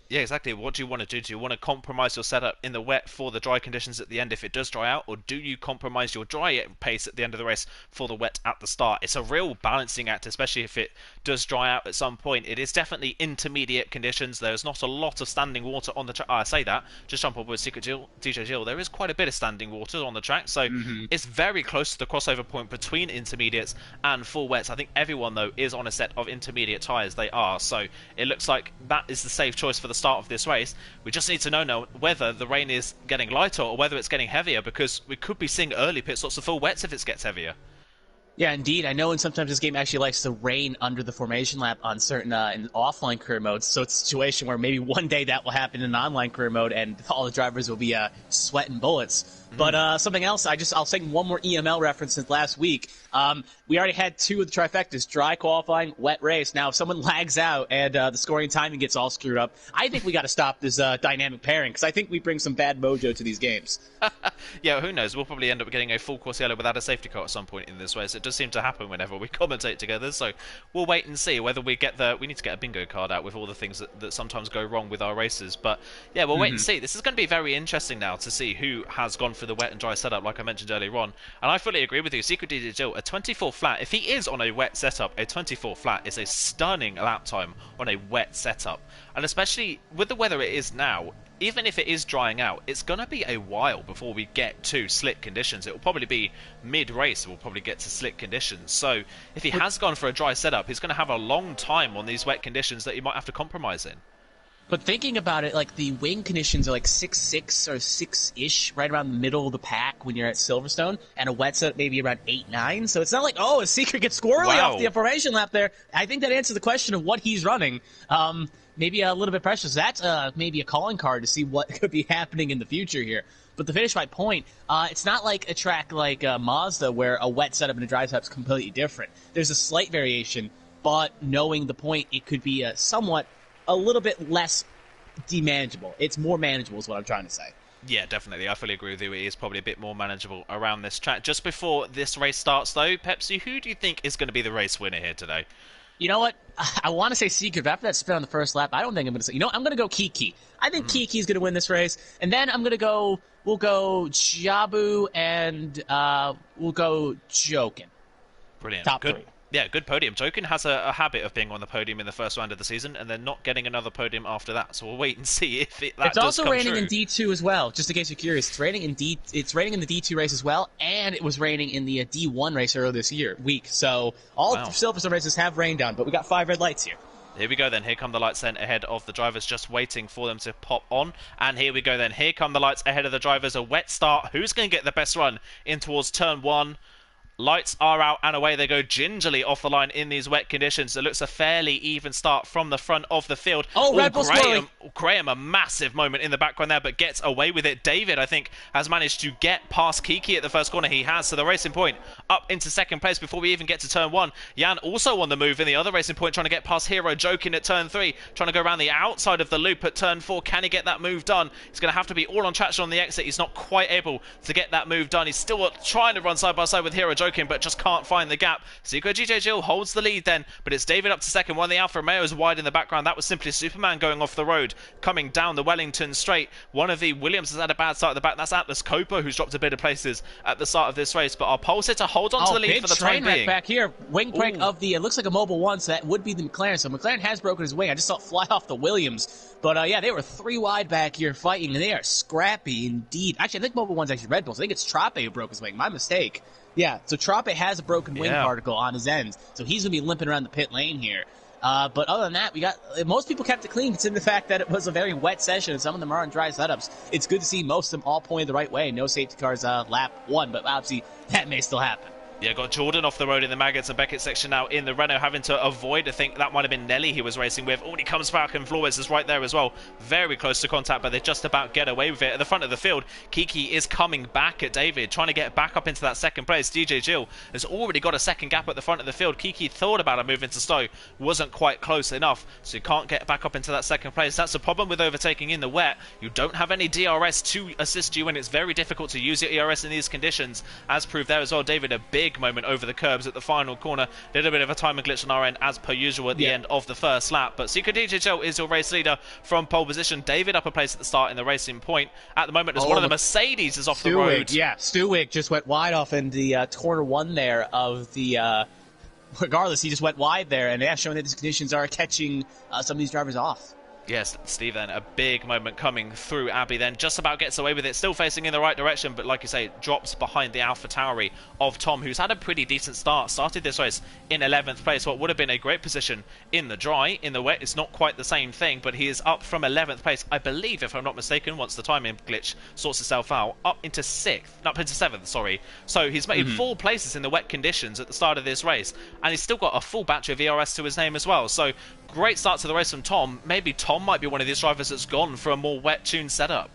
Yeah, exactly. What do you want to do? Do you want to compromise your setup in the wet for the dry conditions at the end if it does dry out, or do you compromise your dry pace at the end of the race for the wet at the start? It's a real balancing act, especially if it does dry out at some point. It is definitely intermediate conditions. There's not a lot of standing water on the track. I say that, just jump up with Secret Jill, DJ Jill. There is quite a bit of standing water on the track, so it's very close to the crossover point between intermediates and full wets. I think everyone, though, is on a set of intermediate tyres. They are, so it looks like that is the safe choice for the start of this race. We just need to know now whether the rain is getting lighter or whether it's getting heavier, because we could be seeing early pit stops of full wets if it gets heavier. Yeah, indeed. I know, and sometimes this game actually likes to rain under the formation lap on certain in offline career modes. So it's a situation where maybe one day that will happen in online career mode, and all the drivers will be sweating bullets. But something else, I'll say one more EML reference since last week. We already had two of the trifectas: dry qualifying, wet race. Now, if someone lags out and the scoring and timing gets all screwed up, I think we got to stop this dynamic pairing, because I think we bring some bad mojo to these games. Yeah, who knows? We'll probably end up getting a full course yellow without a safety car at some point in this race. It does seem to happen whenever we commentate together, so we'll wait and see whether we get we need to get a bingo card out with all the things that sometimes go wrong with our races. But yeah, we'll wait and see. This is going to be very interesting now to see who has gone for the wet and dry setup, like I mentioned earlier on. And I fully agree with you. Secret DJ Jill, a 24 flat, if he is on a wet setup, a 24 flat is a stunning lap time on a wet setup. And especially with the weather it is now, even if it is drying out, it's going to be a while before we get to slick conditions. It will probably be mid-race we'll probably get to slick conditions. So if he has gone for a dry setup, he's going to have a long time on these wet conditions that he might have to compromise in. But thinking about it, like, the wing conditions are like 6-6 or 6-ish, right around the middle of the pack when you're at Silverstone, and a wet setup maybe around 8-9. So it's not like, a Secret gets squirrely off the formation lap there. I think that answers the question of what he's running. Maybe a little bit precious. That's maybe a calling card to see what could be happening in the future here. But to finish my point, it's not like a track like Mazda where a wet setup and a dry setup is completely different. There's a slight variation, but knowing the point, it could be a little bit less demanageable. It's more manageable is what I'm trying to say. Yeah, definitely. I fully agree with you. It is probably a bit more manageable around this track. Just before this race starts, though, Pepsi, who do you think is going to be the race winner here today? You know what? I want to say Secret, but after that spin on the first lap, I don't think I'm going to say... I'm going to go Kiki. I think Kiki's going to win this race. And then I'm going to go... We'll go Jabu and we'll go Jokin. Brilliant. Top Good. three. Yeah, good podium. Jokin has a habit of being on the podium in the first round of the season and then not getting another podium after that. So we'll wait and see if that It's does also come raining in true. D2 as well, just in case you're curious. It's raining in the D2 race as well, and it was raining in the D1 race earlier this week. So all Wow. Silverstone races have rained on, but we got 5 red lights here. Here we go then. Here come the lights then ahead of the drivers, just waiting for them to pop on. And here we go then. Here come the lights ahead of the drivers. A wet start. Who's going to get the best run in towards turn 1? Lights are out and away they go gingerly off the line in these wet conditions. It looks a fairly even start from the front of the field. Oh, Red Bull swirling. Graham, a massive moment in the background there, but gets away with it. David, I think, has managed to get past Kiki at the first corner. He has, so the Racing Point up into second place before we even get to turn 1. Jan also on the move in the other Racing Point, trying to get past Hero, Joking at turn 3, trying to go around the outside of the loop at turn 4. Can he get that move done? He's going to have to be all on traction on the exit. He's not quite able to get that move done. He's still trying to run side by side with Hero, Joking, but just can't find the gap. Secret GJ Jill holds the lead then, but it's David up to second. One of the Alfa Romeo is wide in the background. That was simply Superman going off the road, coming down the Wellington straight. One of the Williams has had a bad start at the back. That's Atlas Copa, who's dropped a bit of places at the start of this race. But our pole sitter holds on to the lead for the time being. Back here, wing break of the. It looks like a Mobile 1, so that would be the McLaren. So McLaren has broken his wing. I just saw it fly off the Williams. But yeah, they were 3 wide back here fighting, and they are scrappy indeed. Actually, I think Mobile 1's actually Red Bulls. I think it's Trape who broke his wing. My mistake. Yeah, so Trape has a broken wing particle on his ends, so he's going to be limping around the pit lane here. But other than that, most people kept it clean considering the fact that it was a very wet session and some of them are on dry setups. It's good to see most of them all pointed the right way. No safety cars lap 1, but obviously that may still happen. Yeah, got Jordan off the road in the Maggots and Beckett section now in the Renault, having to avoid, I think that might have been Nelly he was racing with. Oh, and he comes back, and Flores is right there as well. Very close to contact, but they just about get away with it. At the front of the field, Kiki is coming back at David, trying to get back up into that second place. DJ Jill has already got a second gap at the front of the field. Kiki thought about a move into Stowe, wasn't quite close enough, so you can't get back up into that second place. That's the problem with overtaking in the wet. You don't have any DRS to assist you, and it's very difficult to use your ERS in these conditions, as proved there as well. David, a big moment over the curbs at the final corner. A little bit of a timing glitch on our end as per usual at the end of the first lap. But Secret DJL is your race leader from pole position. David up a place at the start in the Racing Point. At the moment, as one of the Mercedes is off the road. Yeah, Stewig just went wide off in the corner 1 there of the... regardless, he just went wide there. And yeah, showing that these conditions are catching some of these drivers off. Yes, Steve then, a big moment coming through. Abby then just about gets away with it, still facing in the right direction, but like you say, drops behind the AlphaTauri of Tom, who's had a pretty decent start. Started this race in 11th place, what would have been a great position in the dry. In the wet, it's not quite the same thing, but he is up from 11th place, I believe, if I'm not mistaken, once the timing glitch sorts itself out, up into 7th, sorry. So he's made 4 places in the wet conditions at the start of this race, and he's still got a full battery of ERS to his name as well. So great start to the race from Tom. Maybe Tom might be one of these drivers that's gone for a more wet-tuned setup.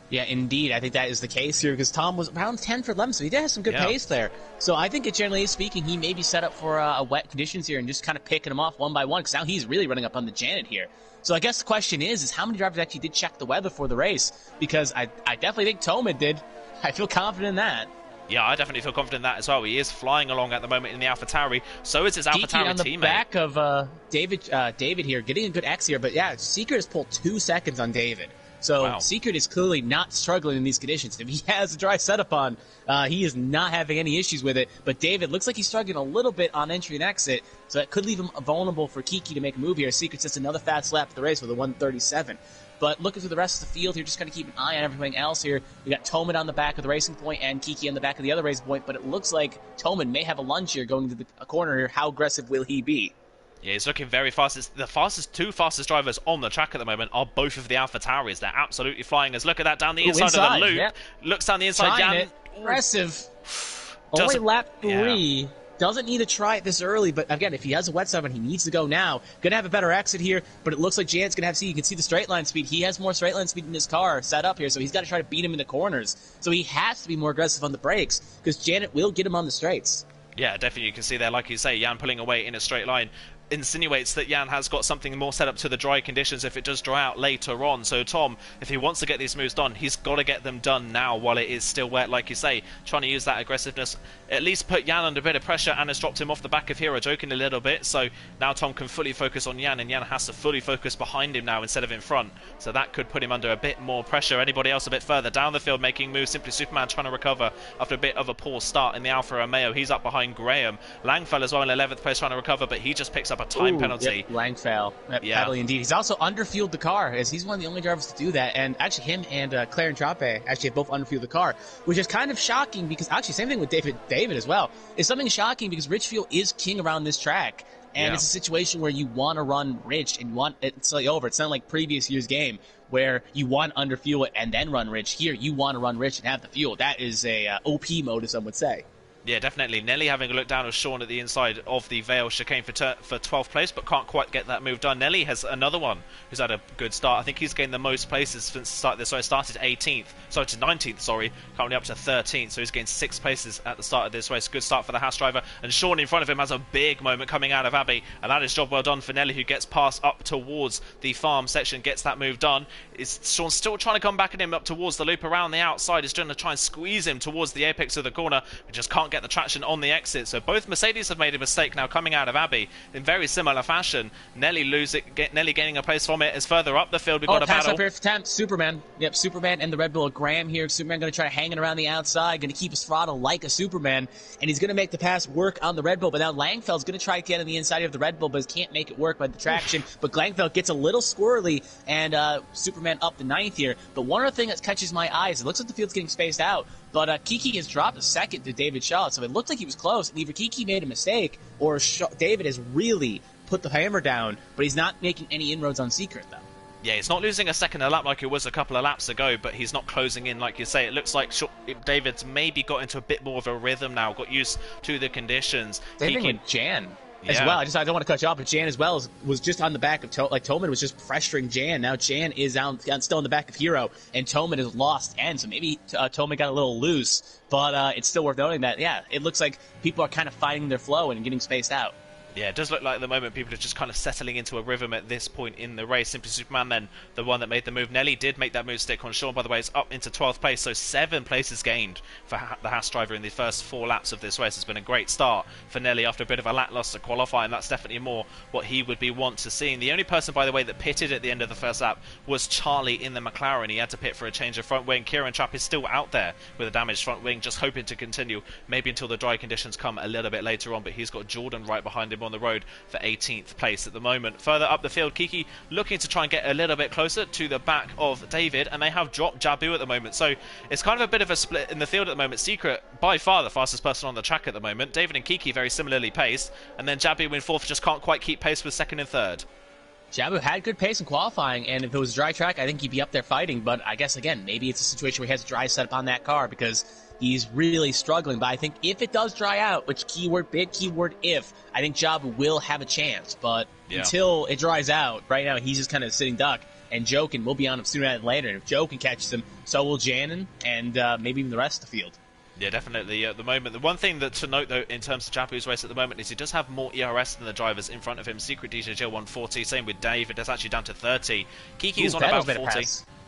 Yeah, indeed. I think that is the case here because Tom was around 10 for 11, so he did have some good pace there. So I think, generally speaking, he may be set up for wet conditions here and just kind of picking them off one by one because now he's really running up on the Janet here. So I guess the question is how many drivers actually did check the weather for the race? Because I definitely think Toma did. I feel confident in that. Yeah, I definitely feel confident in that as well. He is flying along at the moment in the AlphaTauri. So is his AlphaTauri teammate. on the back of David here, getting a good X here. But yeah, Secret has pulled 2 seconds on David. So Secret is clearly not struggling in these conditions. If he has a dry setup on, he is not having any issues with it. But David looks like he's struggling a little bit on entry and exit. So that could leave him vulnerable for Kiki to make a move here. Secret sets another fast lap of the race with a 1:37. But looking through the rest of the field here, just kind of keep an eye on everything else here. We got Toman on the back of the Racing Point and Kiki on the back of the other Racing Point, but it looks like Toman may have a lunge here going to the corner here. How aggressive will he be? Yeah, he's looking very fast. The two fastest drivers on the track at the moment are both of the AlphaTauris. They're absolutely flying. As look at that down the inside of the loop. Yeah. Looks down the inside. Aggressive. Only lap 3. Yeah. Doesn't need to try it this early, but again, if he has a wet 7, he needs to go now. Gonna have a better exit here, but it looks like Janet's gonna have you can see the straight line speed. He has more straight line speed in his car set up here, so he's got to try to beat him in the corners. So he has to be more aggressive on the brakes, because Janet will get him on the straights. Yeah, definitely you can see there, like you say, Jan pulling away in a straight line. insinuates that Jan has got something more set up to the dry conditions if it does dry out later on. So Tom, if he wants to get these moves done, he's got to get them done now while it is still wet, like you say, trying to use that aggressiveness, at least put Jan under a bit of pressure, and has dropped him off the back of Hero, joking a little bit, so now Tom can fully focus on Jan, and Jan has to fully focus behind him now instead of in front, so that could put him under a bit more pressure. Anybody else a bit further down the field making moves, simply Superman trying to recover after a bit of a poor start in the Alpha Romeo. He's up behind Graham. Langfell as well in 11th place trying to recover, but he just picks up a time penalty. Yep, Langfell. Pedally indeed. He's also underfueled the car, as he's one of the only drivers to do that. And actually, him and Claire and Trape actually have both underfueled the car, which is kind of shocking because actually, same thing with David as well. It's something shocking because Richfield is king around this track. And it's a situation where you want to run rich and you want it slightly over. It's not like previous year's game where you want to underfuel it and then run rich. Here, you want to run rich and have the fuel. That is a OP mode, as some would say. Yeah, definitely. Nelly having a look down with Sean at the inside of the Vale chicane for 12th place, but can't quite get that move done. Nelly has another one who's had a good start. I think he's gained the most places since the start of this. So he started 18th, sorry, to 19th, currently up to 13th. So he's gained 6 places at the start of this race. Good start for the Haas driver. And Sean in front of him has a big moment coming out of Abbey. And that is job well done for Nelly, who gets past up towards the farm section, gets that move done. Sean's still trying to come back at him up towards the loop around the outside. He's trying to try and squeeze him towards the apex of the corner, but just can't get the traction on the exit. So both Mercedes have made a mistake now coming out of Abbey in very similar fashion. Nelly gaining a place from it is further up the field. We've got a pass battle. Up here for time. Superman. Yep, Superman and the Red Bull. Graham here. Superman going to try hanging around the outside, going to keep his throttle like a Superman, and he's going to make the pass work on the Red Bull. But now Langfell's going to try to get on the inside of the Red Bull, but can't make it work by the traction. But Langfell gets a little squirrely, and Superman up the 9th here. But one other thing that catches my eye is it looks like the field's getting spaced out. But Kiki has dropped a second to David Shaw, so it looked like he was close. And either Kiki made a mistake, or David has really put the hammer down, but he's not making any inroads on Secret, though. Yeah, he's not losing a second a lap like it was a couple of laps ago, but he's not closing in like you say. It looks like David's maybe got into a bit more of a rhythm now, got used to the conditions. Same thing with Jan. As well, I don't want to cut you off, but Jan as well was just on the back of Toman was just pressuring Jan. Now Jan is still in the back of Hero, and Toman is lost end. So maybe Toman got a little loose, but it's still worth noting that it looks like people are kind of finding their flow and getting spaced out. Yeah, it does look like at the moment people are just kind of settling into a rhythm at this point in the race. Simply Superman then, the one that made the move. Nelly did make that move stick on Sean, by the way. It's up into 12th place, so 7 places gained for the Haas driver in the first 4 laps of this race. It's been a great start for Nelly after a bit of a lackluster qualifying. That's definitely more what he would be want to see. And the only person, by the way, that pitted at the end of the first lap was Charlie in the McLaren. He had to pit for a change of front wing. Kieran Trapp is still out there with a damaged front wing, just hoping to continue, maybe until the dry conditions come a little bit later on. But he's got Jordan right behind him on the road for 18th place at the moment. Further up the field, Kiki looking to try and get a little bit closer to the back of David, and they have dropped Jabu at the moment. So it's kind of a bit of a split in the field at the moment. Secret, by far the fastest person on the track at the moment. David and Kiki very similarly paced, and then Jabu in 4th, just can't quite keep pace with 2nd and 3rd. Jabu had good pace in qualifying, and if it was a dry track, I think he'd be up there fighting. But I guess, again, maybe it's a situation where he has a dry setup on that car because he's really struggling. But I think if it does dry out, which big keyword if, I think Jabu will have a chance. But until it dries out, right now he's just kind of sitting duck. And Jokin will be on him sooner than later. And if Jokin catches him, so will Janin, and maybe even the rest of the field. Yeah, definitely at the moment. The one thing that to note, though, in terms of Jabu's race at the moment is he does have more ERS than the drivers in front of him. Secret DJ Jill 140, same with David, that's actually down to 30. Kiki is on about 40.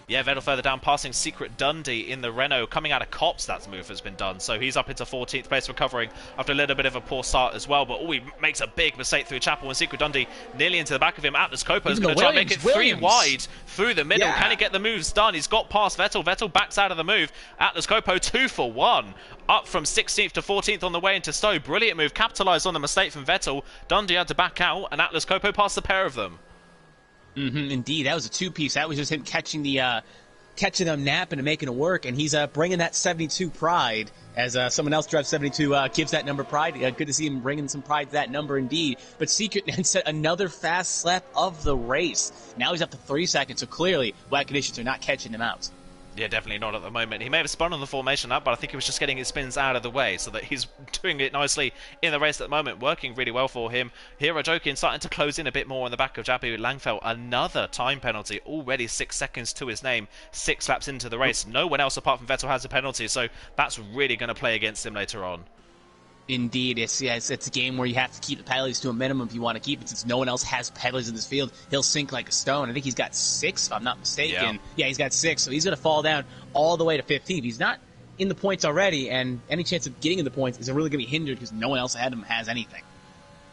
Yeah, Vettel further down, passing Secret Dundee in the Renault. Coming out of Cops, that move has been done. So he's up into 14th place, recovering after a little bit of a poor start as well. But he makes a big mistake through Chapel, and Secret Dundee nearly into the back of him. Atlas Copa is going to try and make it 3 wide through the middle. Can he get the moves done? He's got past Vettel. Vettel backs out of the move. Atlas Copa 2 for 1. Up from 16th to 14th on the way into Stowe. Brilliant move. Capitalised on the mistake from Vettel. Dundee had to back out, and Atlas Copa passed the pair of them. Indeed, that was a 2-piece. That was just him catching them napping and making it work, and he's bringing that 72 pride as someone else drives 72 gives that number pride. Good to see him bringing some pride to that number indeed. But Secret then set another fast lap of the race. Now he's up to 3 seconds, so clearly wet conditions are not catching him out. Yeah, definitely not at the moment. He may have spun on the formation lap, but I think he was just getting his spins out of the way, so that he's doing it nicely in the race at the moment, working really well for him. Hero Jokin starting to close in a bit more on the back of Jabu Langfell. Another time penalty, already 6 seconds to his name, 6 laps into the race. No one else apart from Vettel has a penalty, so that's really going to play against him later on. Indeed, it's a game where you have to keep the penalties to a minimum if you want to keep it. Since no one else has penalties in this field, he'll sink like a stone. I think he's got 6, if I'm not mistaken. Yeah, he's got 6, so he's going to fall down all the way to 15. He's not in the points already, and any chance of getting in the points is really going to be hindered because no one else ahead of him has anything.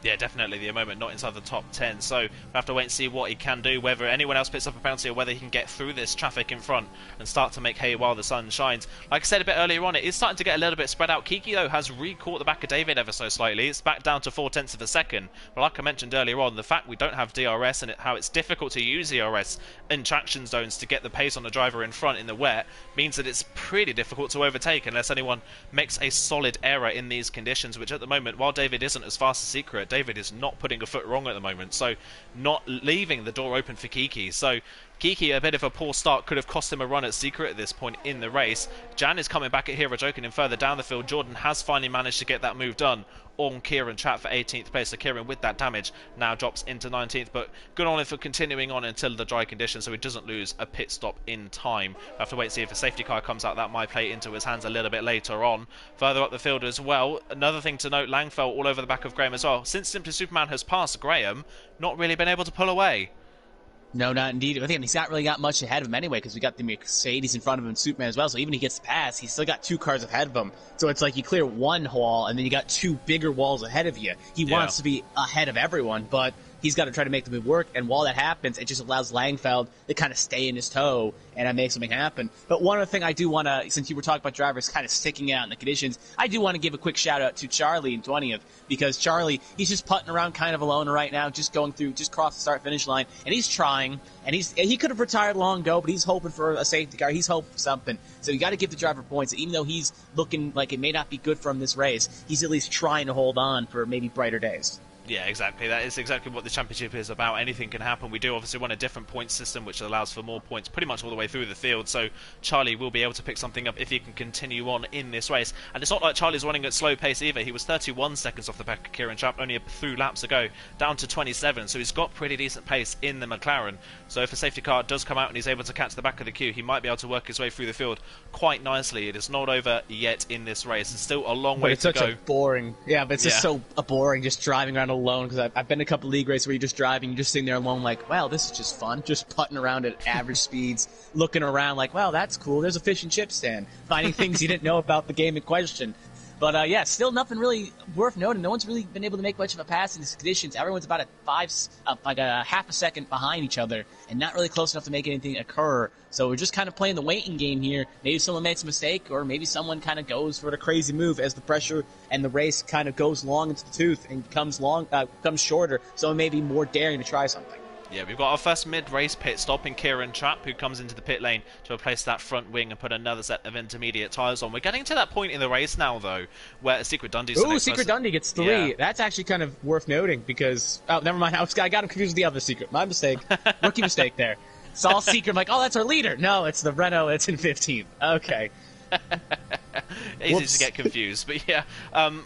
Yeah, definitely. The moment not inside the top 10, so we'll have to wait and see what he can do, whether anyone else picks up a penalty or whether he can get through this traffic in front and start to make hay while the sun shines. Like I said a bit earlier on, it is starting to get a little bit spread out. Kiki, though, has re-caught the back of David ever so slightly. It's back down to 0.4 of a second. But like I mentioned earlier on, the fact we don't have DRS and how it's difficult to use DRS in traction zones to get the pace on the driver in front in the wet means that it's pretty difficult to overtake unless anyone makes a solid error in these conditions, which at the moment, while David isn't as fast as Secret, David is not putting a foot wrong at the moment, so not leaving the door open for Kiki. So Kiki, a bit of a poor start, could have cost him a run at Secret at this point in the race. Jan is coming back at Hero Joking him further down the field. Jordan has finally managed to get that move done on Kieran Trapp for 18th place. So Kieran, with that damage, now drops into 19th, but good on him for continuing on until the dry conditions so he doesn't lose a pit stop in time. We'll have to wait and see if a safety car comes out. That might play into his hands a little bit later on. Further up the field as well, another thing to note, Langfell all over the back of Graham as well. Since Simply Superman has passed Graham, not really been able to pull away. No, not indeed. I think he's not really got much ahead of him anyway because we got the Mercedes in front of him and Superman as well. So even if he gets the pass, he's still got 2 cars ahead of him. So it's like you clear one wall and then you got 2 bigger walls ahead of you. He wants to be ahead of everyone, but he's got to try to make the move work. And while that happens, it just allows Langfeld to kind of stay in his toe and make something happen. But one other thing I do want to, since you were talking about drivers kind of sticking out in the conditions, I do want to give a quick shout out to Charlie in 20th because Charlie, he's just putting around kind of alone right now, just going through, just cross the start finish line, and he's trying, and he could have retired long ago, but he's hoping for a safety car. He's hoping for something. So you got to give the driver points. Even though he's looking like it may not be good for him this race, he's at least trying to hold on for maybe brighter days. Yeah, exactly. That is exactly what the championship is about. Anything can happen. We do obviously want a different point system, which allows for more points pretty much all the way through the field. So Charlie will be able to pick something up if he can continue on in this race. And it's not like Charlie's running at slow pace either. He was 31 seconds off the back of Kieran Trapp only a few laps ago, down to 27. So he's got pretty decent pace in the McLaren. So if a safety car does come out and he's able to catch the back of the queue, he might be able to work his way through the field quite nicely. It is not over yet in this race. It's still a long way to go. But it's such a boring, but it's just so boring just driving around alone because I've been in a couple league races where you're just driving, you're just sitting there alone like, wow, this is just fun. Just putting around at average speeds, looking around like, wow, that's cool. There's a fish and chip stand. Finding things you didn't know about the game in question. But still nothing really worth noting. No one's really been able to make much of a pass in these conditions. Everyone's about a half a second behind each other and not really close enough to make anything occur. So we're just kind of playing the waiting game here. Maybe someone makes a mistake or maybe someone kind of goes for the crazy move as the pressure and the race kind of goes long into the tooth and comes shorter. Someone may be more daring to try something. Yeah, we've got our first mid-race pit stop in Kieran Trapp, who comes into the pit lane to replace that front wing and put another set of intermediate tyres on. We're getting to that point in the race now, though, where Secret Dundee's the next Secret person. Dundee gets 3. Yeah. That's actually kind of worth noting because... Oh, never mind. I got him confused with the other Secret. My mistake. Rookie mistake there. Saw Secret. I'm like, oh, that's our leader. No, it's the Renault. It's in 15th. Okay. Easy to get confused, but yeah.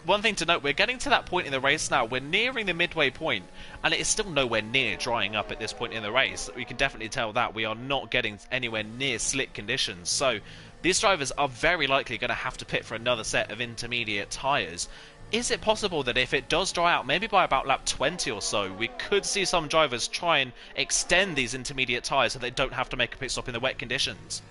One thing to note, we're getting to that point in the race now. We're nearing the midway point, and it is still nowhere near drying up at this point in the race. We can definitely tell that we are not getting anywhere near slick conditions. So these drivers are very likely going to have to pit for another set of intermediate tyres. Is it possible that if it does dry out, maybe by about lap 20 or so, we could see some drivers try and extend these intermediate tyres so they don't have to make a pit stop in the wet conditions?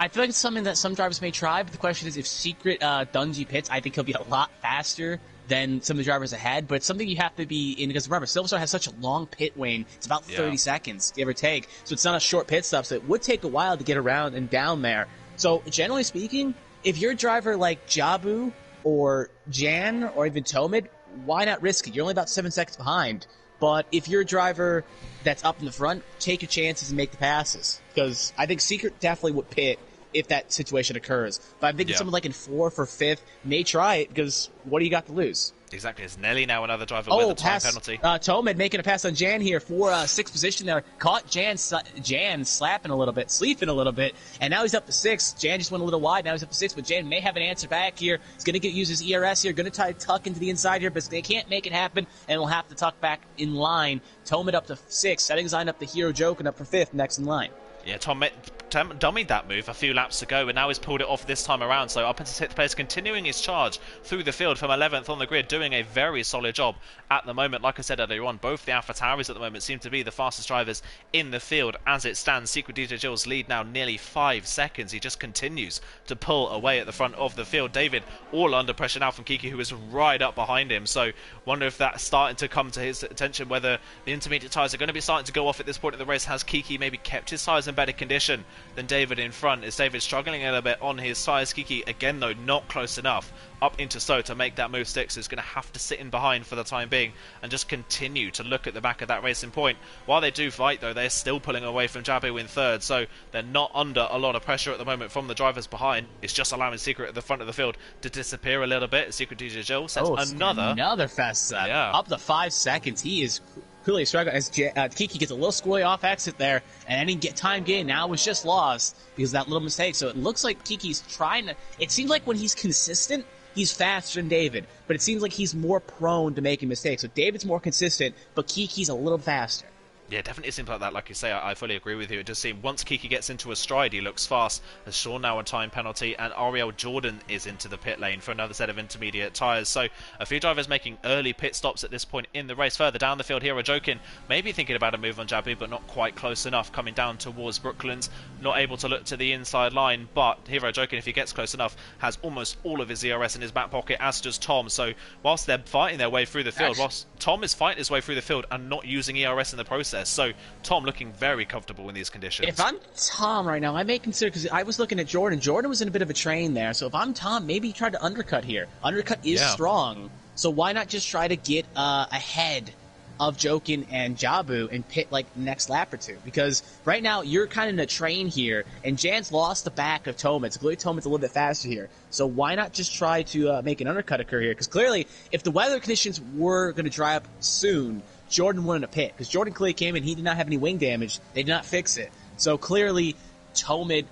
I feel like it's something that some drivers may try, but the question is if Secret Dungey pits, I think he'll be a lot faster than some of the drivers ahead, but it's something you have to be in because remember, Silverstone has such a long pit lane. It's about 30 seconds, give or take, so it's not a short pit stop, so it would take a while to get around and down there. So generally speaking, if you're a driver like Jabu or Jan or even Tomid, why not risk it? You're only about 7 seconds behind. But if you're a driver that's up in the front, take your chances and make the passes. Because I think Secret definitely would pit if that situation occurs. But I'm thinking someone like in 4th or 5th may try it because what do you got to lose? Exactly. It's Nelly now another driver with a time penalty. Tomid making a pass on Jan here for 6th position there. Caught Jan slapping a little bit, sleeping a little bit, and now he's up to 6th. Jan just went a little wide, now he's up to 6th, but Jan may have an answer back here. He's going to use his ERS here, going to try to tuck into the inside here, but they can't make it happen, and will have to tuck back in line. Tomid up to 6th, setting his line up to Hero Joke and up for 5th next in line. Yeah, Tom dummied that move a few laps ago, and now he's pulled it off this time around. So up into 6th place, continuing his charge through the field from 11th on the grid, doing a very solid job at the moment. Like I said earlier on, both the AlphaTauris at the moment seem to be the fastest drivers in the field as it stands. Secret DJ Jill's lead now nearly 5 seconds. He just continues to pull away at the front of the field. David all under pressure now from Kiki, who is right up behind him. So wonder if that's starting to come to his attention, whether the intermediate tyres are going to be starting to go off at this point in the race. Has Kiki maybe kept his tyres in better condition than David in front? Is David struggling a little bit on his tyres? Kiki again though not close enough up into So to make that move stick, so he's going to have to sit in behind for the time being and just continue to look at the back of that racing point. While they do fight though, they're still pulling away from Jabu in 3rd, so they're not under a lot of pressure at the moment from the drivers behind. It's just allowing Secret at the front of the field to disappear a little bit. Secret DJ Jill sets another fast lap, up to 5 seconds. He is clearly struggling as Kiki gets a little squirrely off exit there, and any time gain now was just lost because of that little mistake. So it looks like Kiki's trying to... It seems like when he's consistent, he's faster than David, but it seems like he's more prone to making mistakes. So David's more consistent, but Kiki's a little faster. Yeah, definitely seems like that. Like you say, I fully agree with you. It does seem once Kiki gets into a stride, he looks fast. As Sean now a time penalty, and Ariel Jordan is into the pit lane for another set of intermediate tyres. So a few drivers making early pit stops at this point in the race. Further down the field, Hero Jokin maybe thinking about a move on Jabu, but not quite close enough. Coming down towards Brooklands, not able to look to the inside line. But Hero Jokin, if he gets close enough, has almost all of his ERS in his back pocket, as does Tom. So whilst they're fighting their way through the field, whilst Tom is fighting his way through the field and not using ERS in the process. So Tom looking very comfortable in these conditions. If I'm Tom right now, I may consider, because I was looking at Jordan. Jordan was in a bit of a train there, so if I'm Tom, maybe he tried to undercut here. Undercut is strong, so why not just try to get ahead of Jokin and Jabu and pit like next lap or two? Because right now you're kind of in a train here, and Jan's lost the back of Tomits. Clearly Tomits a little bit faster here, so why not just try to make an undercut occur here? Because clearly, if the weather conditions were going to dry up soon, Jordan wouldn't have pit, because Jordan clearly came in, he did not have any wing damage, they did not fix it. So clearly, Tomid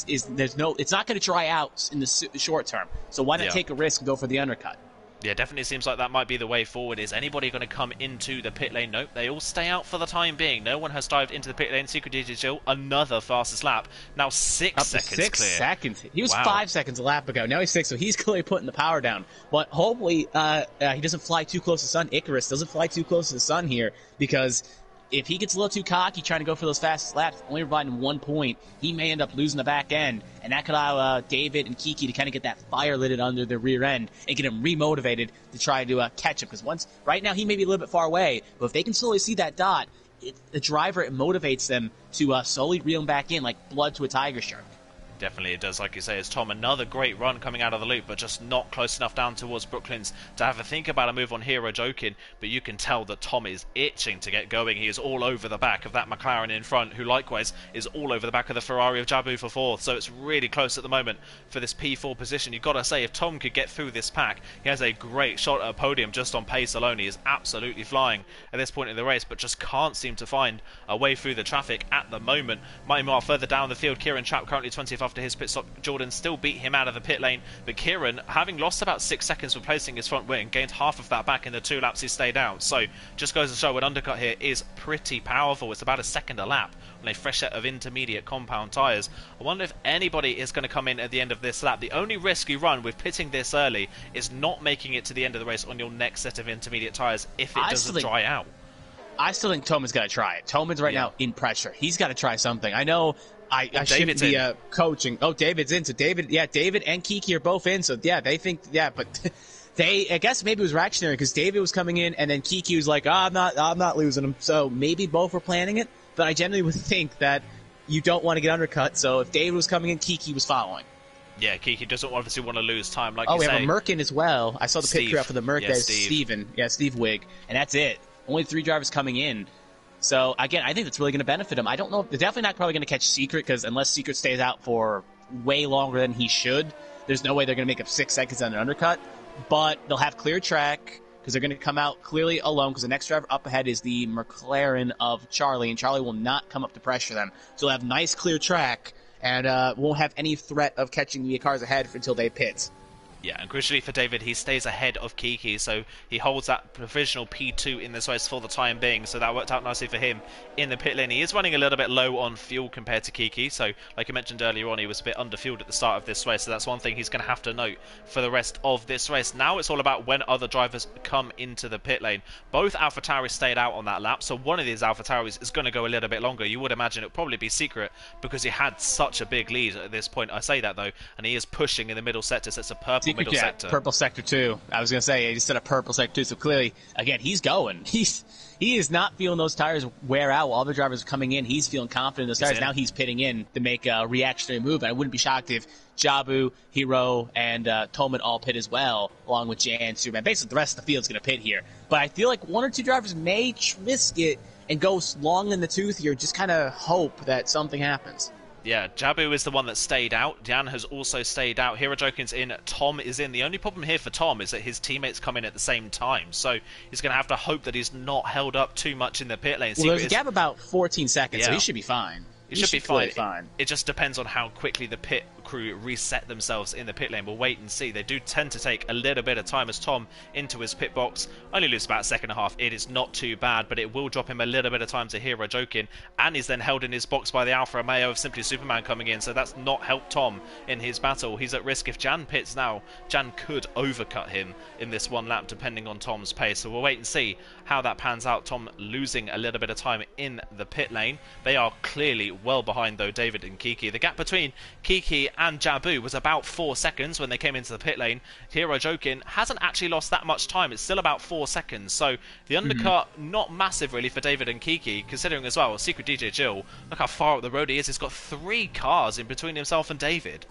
it's not going to dry out in the short term. So why not take a risk and go for the undercut? Yeah, definitely seems like that might be the way forward. Is anybody going to come into the pit lane? Nope, they all stay out for the time being. No one has dived into the pit lane. Secret Digital, another fastest lap. Now 6 seconds clear. 6 seconds. He was 5 seconds a lap ago. Now he's 6, so he's clearly putting the power down. But hopefully he doesn't fly too close to the sun. Icarus doesn't fly too close to the sun here, because if he gets a little too cocky trying to go for those fastest laps, only providing 1 point, he may end up losing the back end, and that could allow David and Kiki to kind of get that fire lit under their rear end and get him remotivated to try to catch him. Because right now he may be a little bit far away, but if they can slowly see that dot, the driver, it motivates them to slowly reel him back in like blood to a tiger shark. Definitely it does, like you say. It's Tom, another great run coming out of the loop, but just not close enough down towards Brooklands to have a think about a move on Hero Jokin. But you can tell that Tom is itching to get going. He is all over the back of that McLaren in front, who likewise is all over the back of the Ferrari of Jabu for 4th. So it's really close at the moment for this P4 position. You've got to say, if Tom could get through this pack, he has a great shot at a podium just on pace alone. He is absolutely flying at this point in the race, but just can't seem to find a way through the traffic at the moment. Meanwhile, further down the field, Kieran Trapp currently 20th after his pit stop. Jordan still beat him out of the pit lane, but Kieran, having lost about 6 seconds replacing his front wing, gained half of that back in the 2 laps he stayed out. So just goes to show an undercut here is pretty powerful. It's about a second a lap on a fresh set of intermediate compound tyres. I wonder if anybody is going to come in at the end of this lap. The only risk you run with pitting this early is not making it to the end of the race on your next set of intermediate tyres if it doesn't dry out. I still think Toman's got to try it. Toman's right now in pressure. He's got to try something. I know I shouldn't be coaching. Oh, David's in. So David and Kiki are both in. So they think, but I guess maybe it was reactionary because David was coming in and then Kiki was like, I'm not losing him. So maybe both were planning it. But I generally would think that you don't want to get undercut. So if David was coming in, Kiki was following. Yeah, Kiki doesn't obviously want to lose time. Like we have a Merkin as well. I saw the pit crew out for the Merc. Steven. Yeah, Steve Wig. And that's it. Only 3 drivers coming in. So, again, I think that's really going to benefit him. I don't know. They're definitely not probably going to catch Secret, because unless Secret stays out for way longer than he should, there's no way they're going to make up 6 seconds on an undercut. But they'll have clear track, because they're going to come out clearly alone, because the next driver up ahead is the McLaren of Charlie, and Charlie will not come up to pressure them. So they'll have nice clear track, and won't have any threat of catching the cars ahead until they pit. Yeah, and crucially for David, he stays ahead of Kiki, so he holds that provisional P2 in this race for the time being, so that worked out nicely for him in the pit lane. He is running a little bit low on fuel compared to Kiki, so like I mentioned earlier on, he was a bit underfueled at the start of this race, so that's one thing he's going to have to note for the rest of this race. Now it's all about when other drivers come into the pit lane. Both AlphaTauris stayed out on that lap, so one of these AlphaTauris is going to go a little bit longer. You would imagine it would probably be secret because he had such a big lead at this point. I say that though, and he is pushing in the middle sector, so it's a purple middle sector. Purple sector 2. I was going to say, he just said a purple sector 2, so clearly, again, he's going. He is not feeling those tires wear out while other drivers are coming in. He's feeling confident in those tires. Now he's pitting in to make a reactionary move, and I wouldn't be shocked if Jabu, Hero, and Tolman all pit as well, along with Jan, Superman. Basically, the rest of the field's going to pit here. But I feel like one or two drivers may risk it and go long in the tooth here, just kind of hope that something happens. Yeah, Jabu is the one that stayed out. Jan has also stayed out. Hirajokin's in. Tom is in. The only problem here for Tom is that his teammates come in at the same time. So he's going to have to hope that he's not held up too much in the pit lane. Well, there's a gap about 14 seconds, so he should be fine. It should be fine. It just depends on how quickly the pit crew reset themselves in the pit lane. We'll wait and see. They do tend to take a little bit of time as Tom into his pit box. Only loses about a second and a half. It is not too bad, but it will drop him a little bit of time to Hirajokin. And he's then held in his box by the Alpha Romeo of Simply Superman coming in. So that's not helped Tom in his battle. He's at risk. If Jan pits now, Jan could overcut him in this one lap depending on Tom's pace. So we'll wait and see how that pans out. Tom losing a little bit of time in the pit lane. They are clearly well behind though, David and Kiki. The gap between Kiki and Jabu was about 4 seconds when they came into the pit lane. Hirajokin hasn't actually lost that much time. It's still about 4 seconds. So the undercut, not massive really for David and Kiki, considering as well, Secret DJ Jill, look how far up the road he is. He's got 3 cars in between himself and David.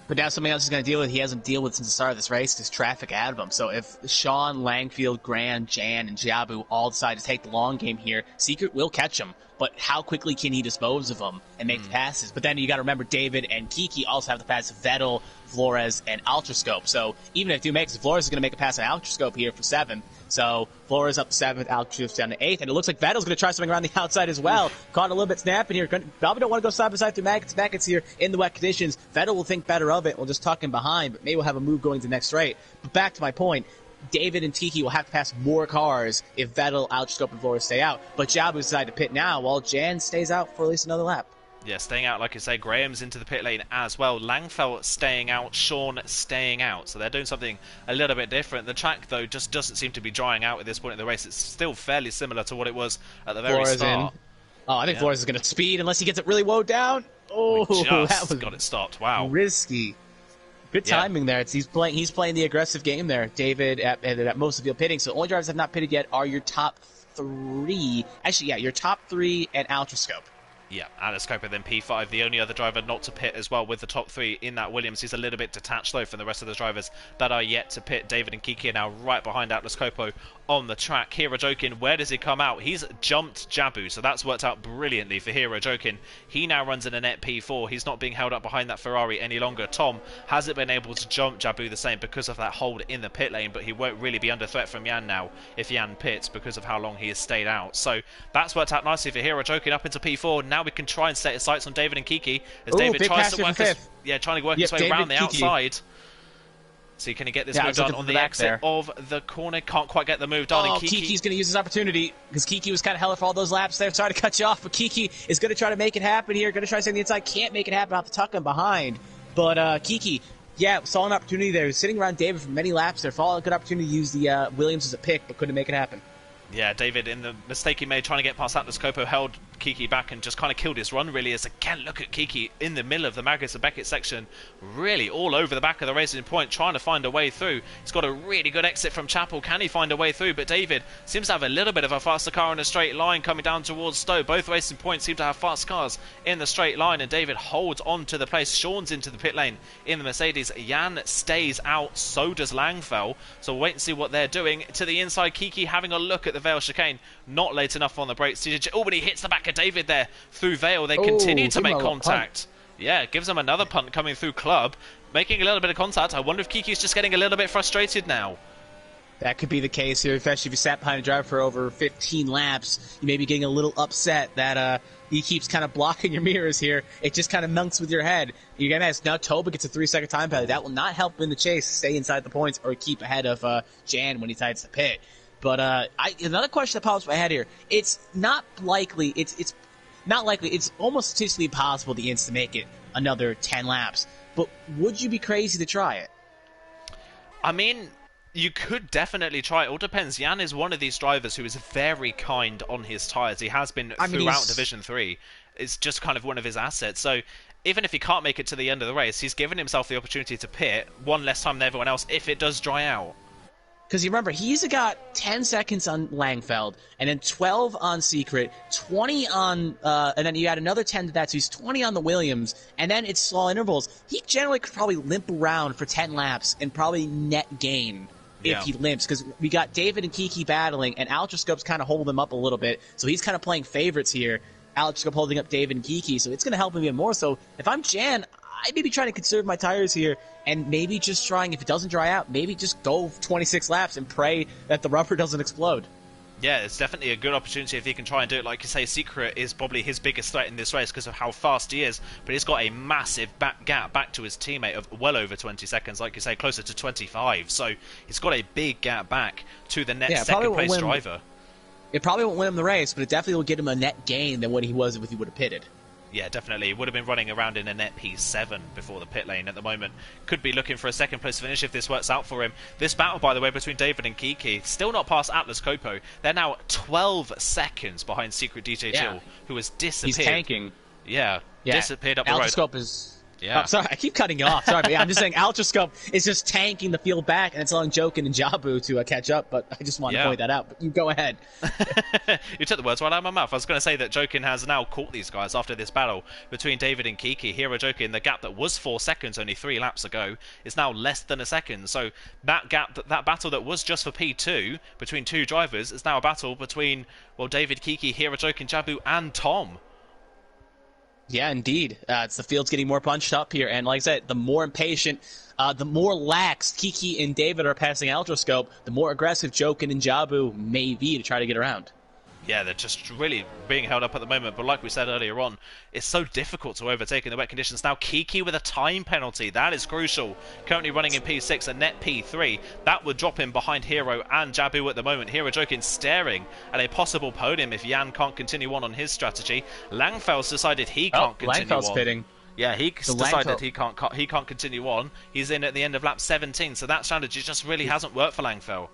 But now something else he's going to deal with. He hasn't dealt with since the start of this race. There's traffic ahead of him. So if Sean, Langfield, Grand, Jan, and Jabu all decide to take the long game here, Secret will catch him. But how quickly can he dispose of them and make the passes? But then you got to remember David and Kiki also have the pass of Vettel, Flores, and Ultrascope. So even if 2 makes it, Flores is going to make a pass on Ultrascope here for 7th. So Flores up to 7th, Ultrascope down to 8th. And it looks like Vettel's going to try something around the outside as well. Caught a little bit snapping here. Probably don't want to go side by side through Maggots here in the wet conditions. Vettel will think better of it. We'll just tuck him behind, but maybe we'll have a move going to the next straight. But back to my point. David and Kiki will have to pass more cars if Vettel, Ultrascope, and Flores stay out. But Jabu decided to pit now while Jan stays out for at least another lap. Yeah, staying out, like I say. Graham's into the pit lane as well. Langfeld staying out. Sean staying out. So they're doing something a little bit different. The track, though, just doesn't seem to be drying out at this point in the race. It's still fairly similar to what it was at the very start. Oh, I think Flores is going to speed unless he gets it really woe down. Oh, that was got it stopped. Wow. Risky. Good timing there. He's playing the aggressive game there. David at most of the field pitting. So the only drivers that have not pitted yet are your top 3. Actually, yeah, your top 3 and Ultrascope. Yeah, Alex Cooper, then P5, the only other driver not to pit as well with the top 3 in that Williams. He's a little bit detached, though, from the rest of the drivers that are yet to pit. David and Kiki are now right behind Atlas Copo on the track. Hirajokin, where does he come out? He's jumped Jabu, so that's worked out brilliantly for Hirajokin. He now runs in a net P4. He's not being held up behind that Ferrari any longer. Tom hasn't been able to jump Jabu the same because of that hold in the pit lane, but he won't really be under threat from Jan now if Jan pits because of how long he has stayed out. So that's worked out nicely for Hirajokin up into P4. Now we can try and set his sights on David and Kiki as David tries to work trying to work his way around the outside. So can he get this move done on the exit of the corner? Can't quite get the move done. And Kiki's going to use his opportunity because Kiki was kind of hella for all those laps there. Sorry to cut you off, but Kiki is going to try to make it happen here. Going to try to stay on the inside. Can't make it happen. I'll have to tuck him behind. But Kiki, saw an opportunity there. He was sitting around David for many laps there. Saw a good opportunity to use the Williams as a pick, but couldn't make it happen. Yeah, David, in the mistake he made trying to get past Atlas Copo, held Kiki back and just kind of killed his run, really, as again, look at Kiki in the middle of the Magnus and Beckett section, really all over the back of the racing point, trying to find a way through. He's got a really good exit from Chapel. Can he find a way through? But David seems to have a little bit of a faster car in a straight line coming down towards Stowe. Both racing points seem to have fast cars in the straight line, and David holds on to the place. Sean's into the pit lane in the Mercedes. Jan stays out, so does Langfell. So we'll wait and see what they're doing. To the inside, Kiki having a look at the Vale chicane. Not late enough on the brakes. Oh, but he hits the back of David there through Vale. They continue to make contact. Yeah, gives them another punt coming through Club, making a little bit of contact. I wonder if Kiki's just getting a little bit frustrated now. That could be the case here, especially if you sat behind a driver for over 15 laps. You may be getting a little upset that he keeps kind of blocking your mirrors here. It just kind of melts with your head. You're going to ask, now Toba gets a 3-second time penalty. That will not help in the chase, stay inside the points, or keep ahead of Jan when he decides to pit. But another question that pops in my head here. It's not likely. It's not likely. It's almost statistically impossible the Inns to make it another 10 laps. But would you be crazy to try it? I mean, you could definitely try it. All depends. Jan is one of these drivers who is very kind on his tyres. He has been throughout Division 3. It's just kind of one of his assets. So even if he can't make it to the end of the race, he's given himself the opportunity to pit one less time than everyone else if it does dry out. Because you remember, he's got 10 seconds on Langfeld, and then 12 on Secret, 20 on, and then you add another 10 to that, so he's 20 on the Williams, and then it's small intervals. He generally could probably limp around for 10 laps and probably net gain if he limps, because we got David and Kiki battling, and Altroscope's kind of holding him up a little bit, so he's kind of playing favorites here. Altroscope holding up David and Kiki, so it's going to help him even more. So if I'm Jan, I may be trying to conserve my tires here, and maybe just trying, if it doesn't dry out, maybe just go 26 laps and pray that the rubber doesn't explode. Yeah, it's definitely a good opportunity if he can try and do it. Like you say, Secret is probably his biggest threat in this race because of how fast he is, but he's got a massive gap back to his teammate of well over 20 seconds, like you say, closer to 25. So he's got a big gap back to the next second-place driver. It probably won't win him the race, but it definitely will get him a net gain than what he was if he would have pitted. Yeah, definitely. Would have been running around in a net P7 before the pit lane at the moment. Could be looking for a second place finish if this works out for him. This battle, by the way, between David and Kiki, still not past Atlas Copo. They're now 12 seconds behind Secret DJ Chill, who has disappeared. He's tanking. Yeah, disappeared up the road. Altroscope is... Yeah. Oh, sorry, I keep cutting you off. Sorry, but I'm just saying Altroscope is just tanking the field back, and it's allowing Jokin and Jabu to catch up, but I just wanted to point that out. But you go ahead. You took the words right out of my mouth. I was going to say that Jokin has now caught these guys after this battle between David and Kiki. Hero Jokin, the gap that was 4 seconds only 3 laps ago, is now less than a second. So that gap, that battle that was just for P2 between two drivers, is now a battle between, well, David, Kiki, Hero Jokin, Jabu, and Tom. Yeah, indeed. It's the field's getting more punched up here, and like I said, the more impatient, the more lax Kiki and David are passing Altroscope, the more aggressive Jokin and Jabu may be to try to get around. Yeah, they're just really being held up at the moment, but like we said earlier on, it's so difficult to overtake in the wet conditions. Now Kiki with a time penalty, that is crucial. Currently running in P6 and net P3. That would drop him behind Hero and Jabu at the moment. Hero Jokin staring at a possible podium if Jan can't continue on his strategy. Langfeld's decided he can't continue Langfeld's on. pitting. Yeah, he decided he can't continue on. He's in at the end of lap 17, so that strategy just really hasn't worked for Langfeld.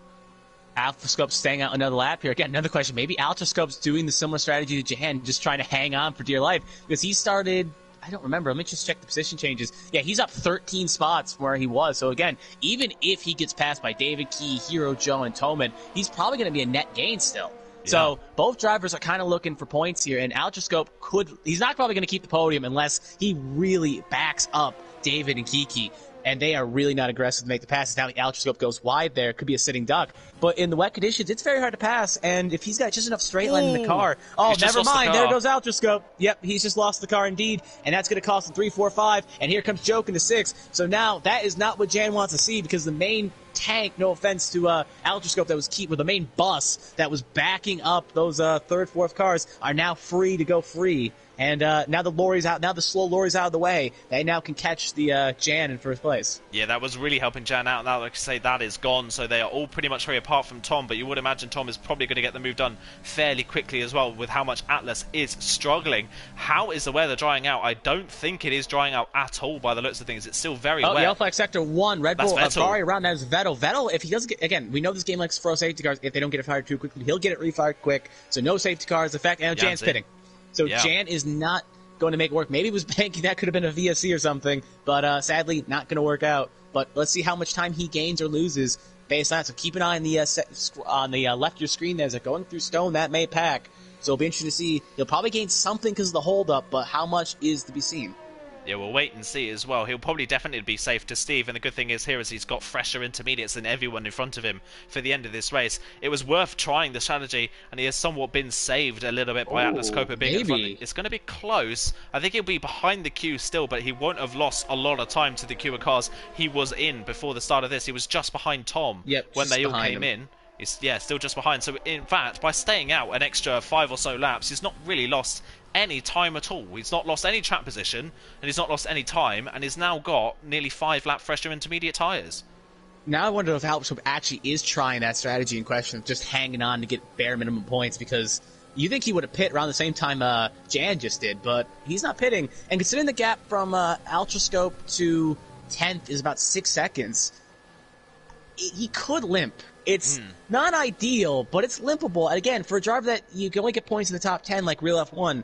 Altroscope's staying out another lap here. Again, another question. Maybe Altroscope's doing the similar strategy to Jahan, just trying to hang on for dear life. Because he started, I don't remember. Let me just check the position changes. Yeah, he's up 13 spots from where he was. So again, even if he gets passed by David Key, Hero Joe, and Toman, he's probably going to be a net gain still. Yeah. So both drivers are kind of looking for points here, and Altroscope he's not probably going to keep the podium unless he really backs up David and Kiki. And they are really not aggressive to make the passes. Now the Altroscope goes wide there. Could be a sitting duck. But in the wet conditions, it's very hard to pass. And if he's got just enough straight line in the car... Oh, never mind. There goes Altroscope. Yep, he's just lost the car indeed. And that's going to cost him 3, 4, 5. And here comes Joke in the 6. So now that is not what Jan wants to see, because the main tank, no offense to Altroscope, that was the main bus that was backing up those third, fourth cars are now free to go free. And now the lorry's out. Now the slow lorry's out of the way. They now can catch the Jan in first place. Yeah, that was really helping Jan out. Now, like I say, that is gone. So they are all pretty much free apart from Tom. But you would imagine Tom is probably going to get the move done fairly quickly as well, with how much Atlas is struggling. How is the weather drying out? I don't think it is drying out at all by the looks of things. It's still very wet. Yellow flag sector 1. Red Bull Ferrari around. That is Vettel. Vettel, if he doesn't get... Again, we know this game likes to throw safety cars. If they don't get it fired too quickly, he'll get it refired quick. So no safety cars. The fact... Now Jan's pitting. So Jan is not going to make it work. Maybe it was banking. That could have been a VSC or something, but sadly not going to work out. But let's see how much time he gains or loses based on that. So keep an eye on the left of your screen there. As they're going through stone, that may pack. So it'll be interesting to see. He'll probably gain something because of the holdup, but how much is to be seen. Yeah, we'll wait and see as well. He'll probably definitely be safe to Steve, and the good thing is here is he's got fresher intermediates than everyone in front of him for the end of this race. It was worth trying the strategy, and he has somewhat been saved a little bit by Atlas Oh, Copa being in front. maybe. It's going to be close. I think he'll be behind the queue still, but he won't have lost a lot of time to the queue of cars he was in before the start of this. He was just behind Tom Yep, when just they all behind came him. in. He's, yeah, still just behind. So, in fact, by staying out an extra 5 or so laps, he's not really lost any time at all. He's not lost any track position, and he's not lost any time, and he's now got nearly 5 lap fresher intermediate tyres. Now I wonder if Alpshope actually is trying that strategy in question of just hanging on to get bare minimum points, because you think he would have pit around the same time Jan just did, but he's not pitting. And considering the gap from Ultrascope to 10th is about 6 seconds, he could limp. It's not ideal, but it's limpable. And again, for a driver that you can only get points in the top 10 like Real F1,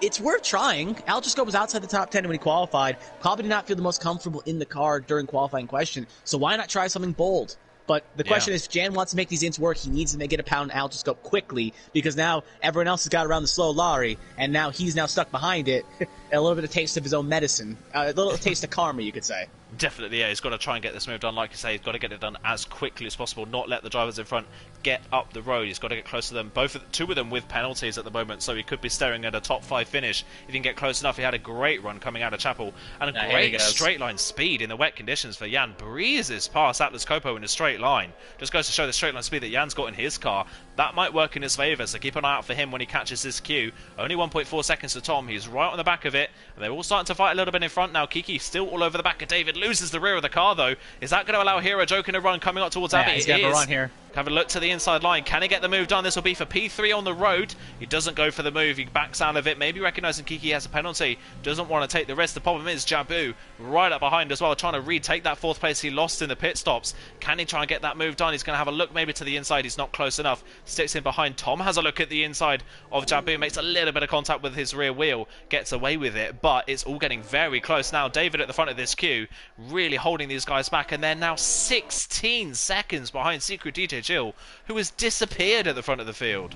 it's worth trying. Ultrascope was outside the top 10 when he qualified. Probably did not feel the most comfortable in the car during qualifying question. So why not try something bold? But the question is, if Jan wants to make these ints work, he needs to get a pound Ultrascope quickly, because now everyone else has got around the slow Lorry, and now he's now stuck behind it. A little bit of taste of his own medicine. A little taste of karma, you could say. Definitely, yeah. He's got to try and get this move done. Like you say, he's got to get it done as quickly as possible. Not let the drivers in front get up the road. He's got to get close to them. Two of them with penalties at the moment, so he could be staring at a top 5 finish if he can get close enough. He had a great run coming out of Chapel, and a great straight line speed in the wet conditions for Jan. Breezes past Atlas Copo in a straight line. Just goes to show the straight line speed that Jan's got in his car. That might work in his favour, so keep an eye out for him when he catches this queue. Only 1.4 seconds to Tom. He's right on the back of it, and they're all starting to fight a little bit in front now. Kiki still all over the back of David. Loses the rear of the car, though. Is that going to allow Hero Joking to run coming up towards Abby? He's got a run here. Have a look to the inside line. Can he get the move done? This will be for P3 on the road. He doesn't go for the move. He backs out of it. Maybe recognising Kiki has a penalty. Doesn't want to take the risk. The problem is Jabu right up behind as well, trying to retake that 4th place he lost in the pit stops. Can he try and get that move done? He's going to have a look maybe to the inside. He's not close enough. Sticks in behind. Tom has a look at the inside of Jabu. Makes a little bit of contact with his rear wheel. Gets away with it. But it's all getting very close now. David at the front of this queue really holding these guys back. And they're now 16 seconds behind Secret DJ Jill, who has disappeared at the front of the field.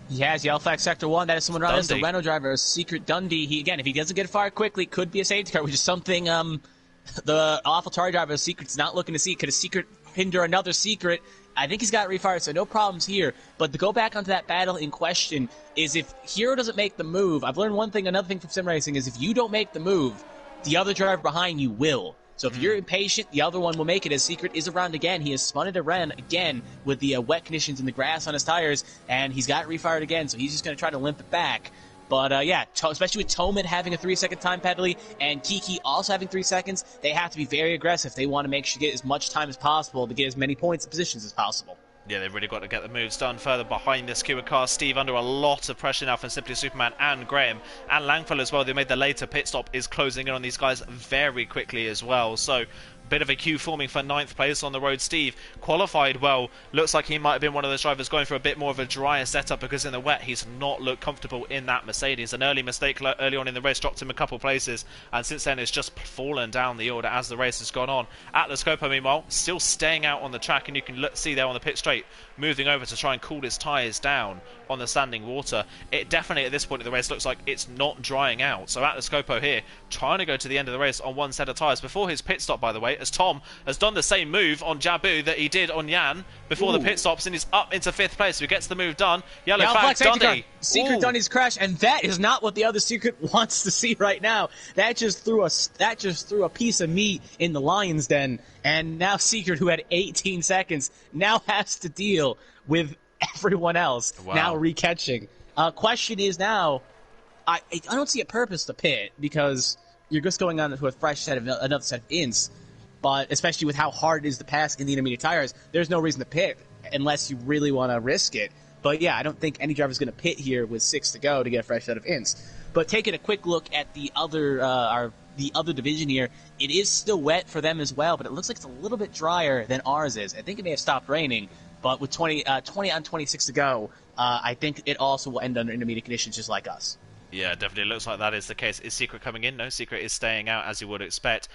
He has Yellow Flag Sector 1. That is someone running. The Renault driver, Secret Dundee. Again, if he doesn't get fired quickly, could be a safety car, which is something the AlphaTauri driver, Secret's not looking to see. Could a Secret hinder another Secret? I think he's got refired, so no problems here. But to go back onto that battle in question is, if Hero doesn't make the move, I've learned one thing, another thing from sim racing is, if you don't make the move, the other driver behind you will. So if you're impatient, the other one will make it, as Secret is around again. He has spun it around again with the wet conditions and the grass on his tires, and he's got refired again, so he's just going to try to limp it back. But yeah, especially with Toman having a 3-second time penalty and Kiki also having 3 seconds, they have to be very aggressive. They want to make sure to get as much time as possible to get as many points and positions as possible. Yeah, they've really got to get the moves done further behind this queue of cars. Steve under a lot of pressure now from Simply Superman and Graham. And Langfell as well, who made the later pit stop, is closing in on these guys very quickly as well. So, bit of a queue forming for 9th place on the road. Steve qualified well. Looks like he might have been one of those drivers going for a bit more of a drier setup, because in the wet he's not looked comfortable in that Mercedes. An early mistake early on in the race dropped him a couple places, and since then it's just fallen down the order as the race has gone on. Atlas Copa, meanwhile, still staying out on the track, and you can see there on the pit straight, moving over to try and cool his tyres down on the standing water. It definitely at this point in the race looks like it's not drying out. So Atlas Copo here trying to go to the end of the race on one set of tyres before his pit stop, by the way, as Tom has done the same move on Jabu that he did on Jan before the pit stops, and he's up into 5th place. So he gets the move done. Yellow flag, Dundee. Secret Dundee's crash, and that is not what the other Secret wants to see right now. That just threw a piece of meat in the lion's den, and now Secret, who had 18 seconds, now has to deal with everyone else now recatching. Question is now, I don't see a purpose to pit, because you're just going on to a fresh set of another set of ints. But especially with how hard it is to pass in the intermediate tires, there's no reason to pit unless you really want to risk it. But yeah, I don't think any driver's going to pit here with 6 to go to get a fresh set of ints. But taking a quick look at the other division here, it is still wet for them as well, but it looks like it's a little bit drier than ours is. I think it may have stopped raining, but with 20 on 26 to go, I think it also will end under intermediate conditions just like us. Yeah, definitely looks like that is the case. Is Secret coming in? No, Secret is staying out, as you would expect.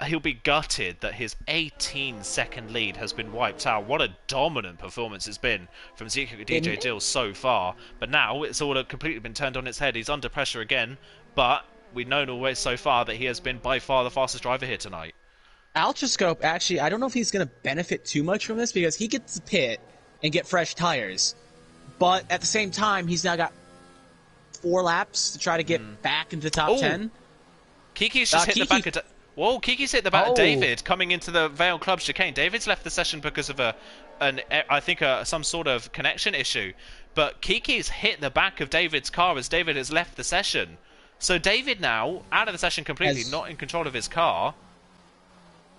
He'll be gutted that his 18-second lead has been wiped out. What a dominant performance it's been from Secret DJ Jill so far. But now it's all completely been turned on its head. He's under pressure again, but we've known always so far that he has been by far the fastest driver here tonight. Altrascope, actually, I don't know if he's going to benefit too much from this because he gets to pit and get fresh tires. But at the same time, he's now got 4 laps to try to get back into the top 10. Kiki's just hit the back of... Whoa, Kiki's hit the back of David coming into the Vale Club chicane. David's left the session because of some sort of connection issue. But Kiki's hit the back of David's car as David has left the session. So David now, out of the session completely, not in control of his car.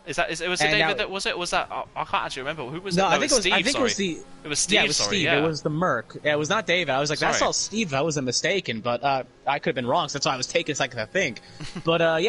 Was it David now, that was it? Was that I can't actually remember who was it? No, I think it was Steve. It was Steve. Yeah, it was Steve. Yeah. It was the Merc. Yeah, it was not David. I was like, that's all Steve. I wasn't mistaken, but I could have been wrong. So that's why I was taking a second to think. But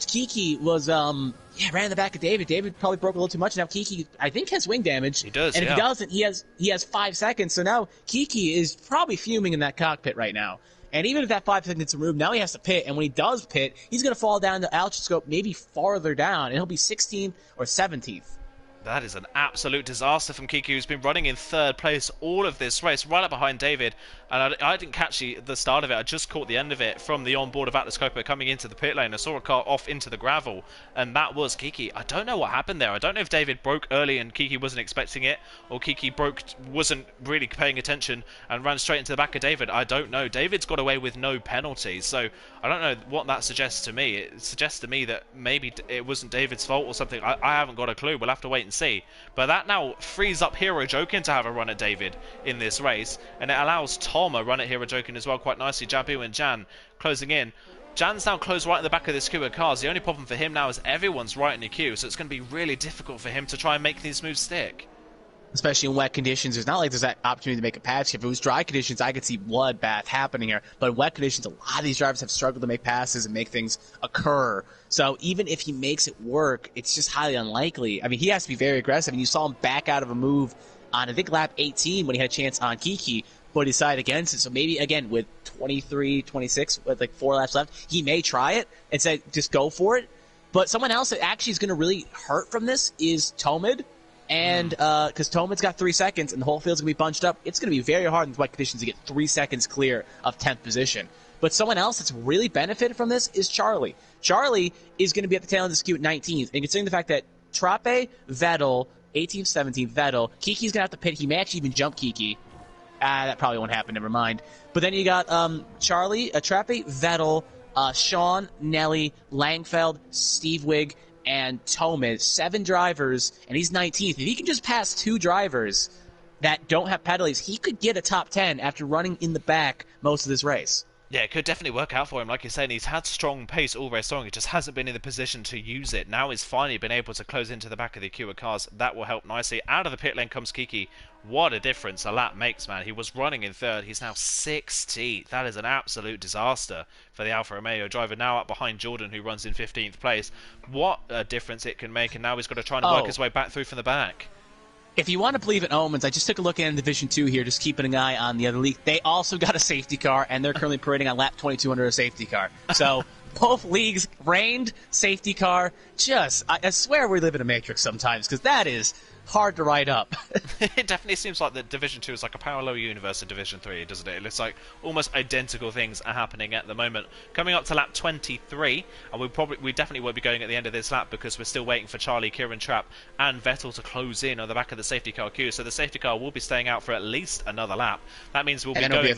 Kiki was ran in the back of David. David probably broke a little too much. Now Kiki, I think, has wing damage. He does. And if he doesn't, he has 5 seconds. So now Kiki is probably fuming in that cockpit right now. And even if that 5 seconds is removed, now he has to pit. And when he does pit, he's going to fall down to Altrascope, maybe farther down, and he'll be 16th or 17th. That is an absolute disaster from Kiki, who's been running in 3rd place all of this race, right up behind David. And I didn't catch the start of it. I just caught the end of it from the onboard of Atlascopa coming into the pit lane. I saw a car off into the gravel, and that was Kiki. I don't know what happened there. I don't know if David broke early and Kiki wasn't expecting it, or Kiki wasn't really paying attention and ran straight into the back of David. I don't know. David's got away with no penalties, so I don't know what that suggests to me. It suggests to me that maybe it wasn't David's fault or something. I haven't got a clue. We'll have to wait and see. But that now frees up Hero Jokin to have a run at David in this race, and it allows Tom a run at Hero Jokin as well quite nicely. Jabu and Jan closing in. Jan's now closed right in the back of this queue of cars. The only problem for him now is everyone's right in the queue, so it's going to be really difficult for him to try and make these moves stick. Especially in wet conditions. It's not like there's that opportunity to make a pass. If it was dry conditions, I could see bloodbath happening here. But in wet conditions, a lot of these drivers have struggled to make passes and make things occur. So even if he makes it work, it's just highly unlikely. I mean, he has to be very aggressive. And you saw him back out of a move on, I think, lap 18 when he had a chance on Kiki, but he decided against it. So maybe, again, with 23, 26, with like 4 laps left, he may try it and say, just go for it. But someone else that actually is going to really hurt from this is Tomid. And because Tomid's got 3 seconds and the whole field's going to be bunched up, it's going to be very hard in wet conditions to get 3 seconds clear of 10th position. But someone else that's really benefited from this is Charlie. Charlie is going to be at the tail end of the queue at 19th. And considering the fact that Trape, Vettel, 18th, 17th, Vettel, Kiki's going to have to pit. He may actually even jump Kiki. That probably won't happen. Never mind. But then you got Charlie, Trape, Vettel, Sean, Nelly, Langfeld, Steve Wigg, and Tomid, 7 drivers, and he's 19th. If he can just pass 2 drivers that don't have penalties, he could get a top 10 after running in the back most of this race. Yeah, it could definitely work out for him. Like you're saying, he's had strong pace all race long. He just hasn't been in the position to use it. Now he's finally been able to close into the back of the queue of cars. That will help nicely. Out of the pit lane comes Kiki. What a difference a lap makes, man. He was running in 3rd. He's now 16th. That is an absolute disaster for the Alfa Romeo driver. Now up behind Jordan, who runs in 15th place. What a difference it can make. And now he's got to try and work his way back through from the back. If you want to believe in omens, I just took a look at Division 2 here, just keeping an eye on the other league. They also got a safety car, and they're currently parading on lap 22 under a safety car. So both leagues reigned safety car. I swear we live in a matrix sometimes, because that is hard to write up. It definitely seems like that Division 2 is like a parallel universe of Division 3, doesn't it? It looks like almost identical things are happening at the moment. Coming up to lap 23, and we definitely won't be going at the end of this lap because we're still waiting for Charlie, Kieran Trapp, and Vettel to close in on the back of the safety car queue. So the safety car will be staying out for at least another lap. That means we'll be going...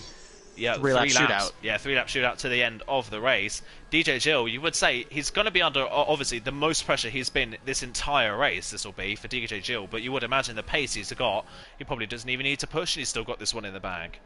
Yeah, 3-lap shootout. Yeah, 3-lap shootout to the end of the race. DJ Gill, you would say he's going to be under, obviously, the most pressure he's been this entire race, this will be, for DJ Gill. But you would imagine the pace he's got, he probably doesn't even need to push, and he's still got this one in the bag.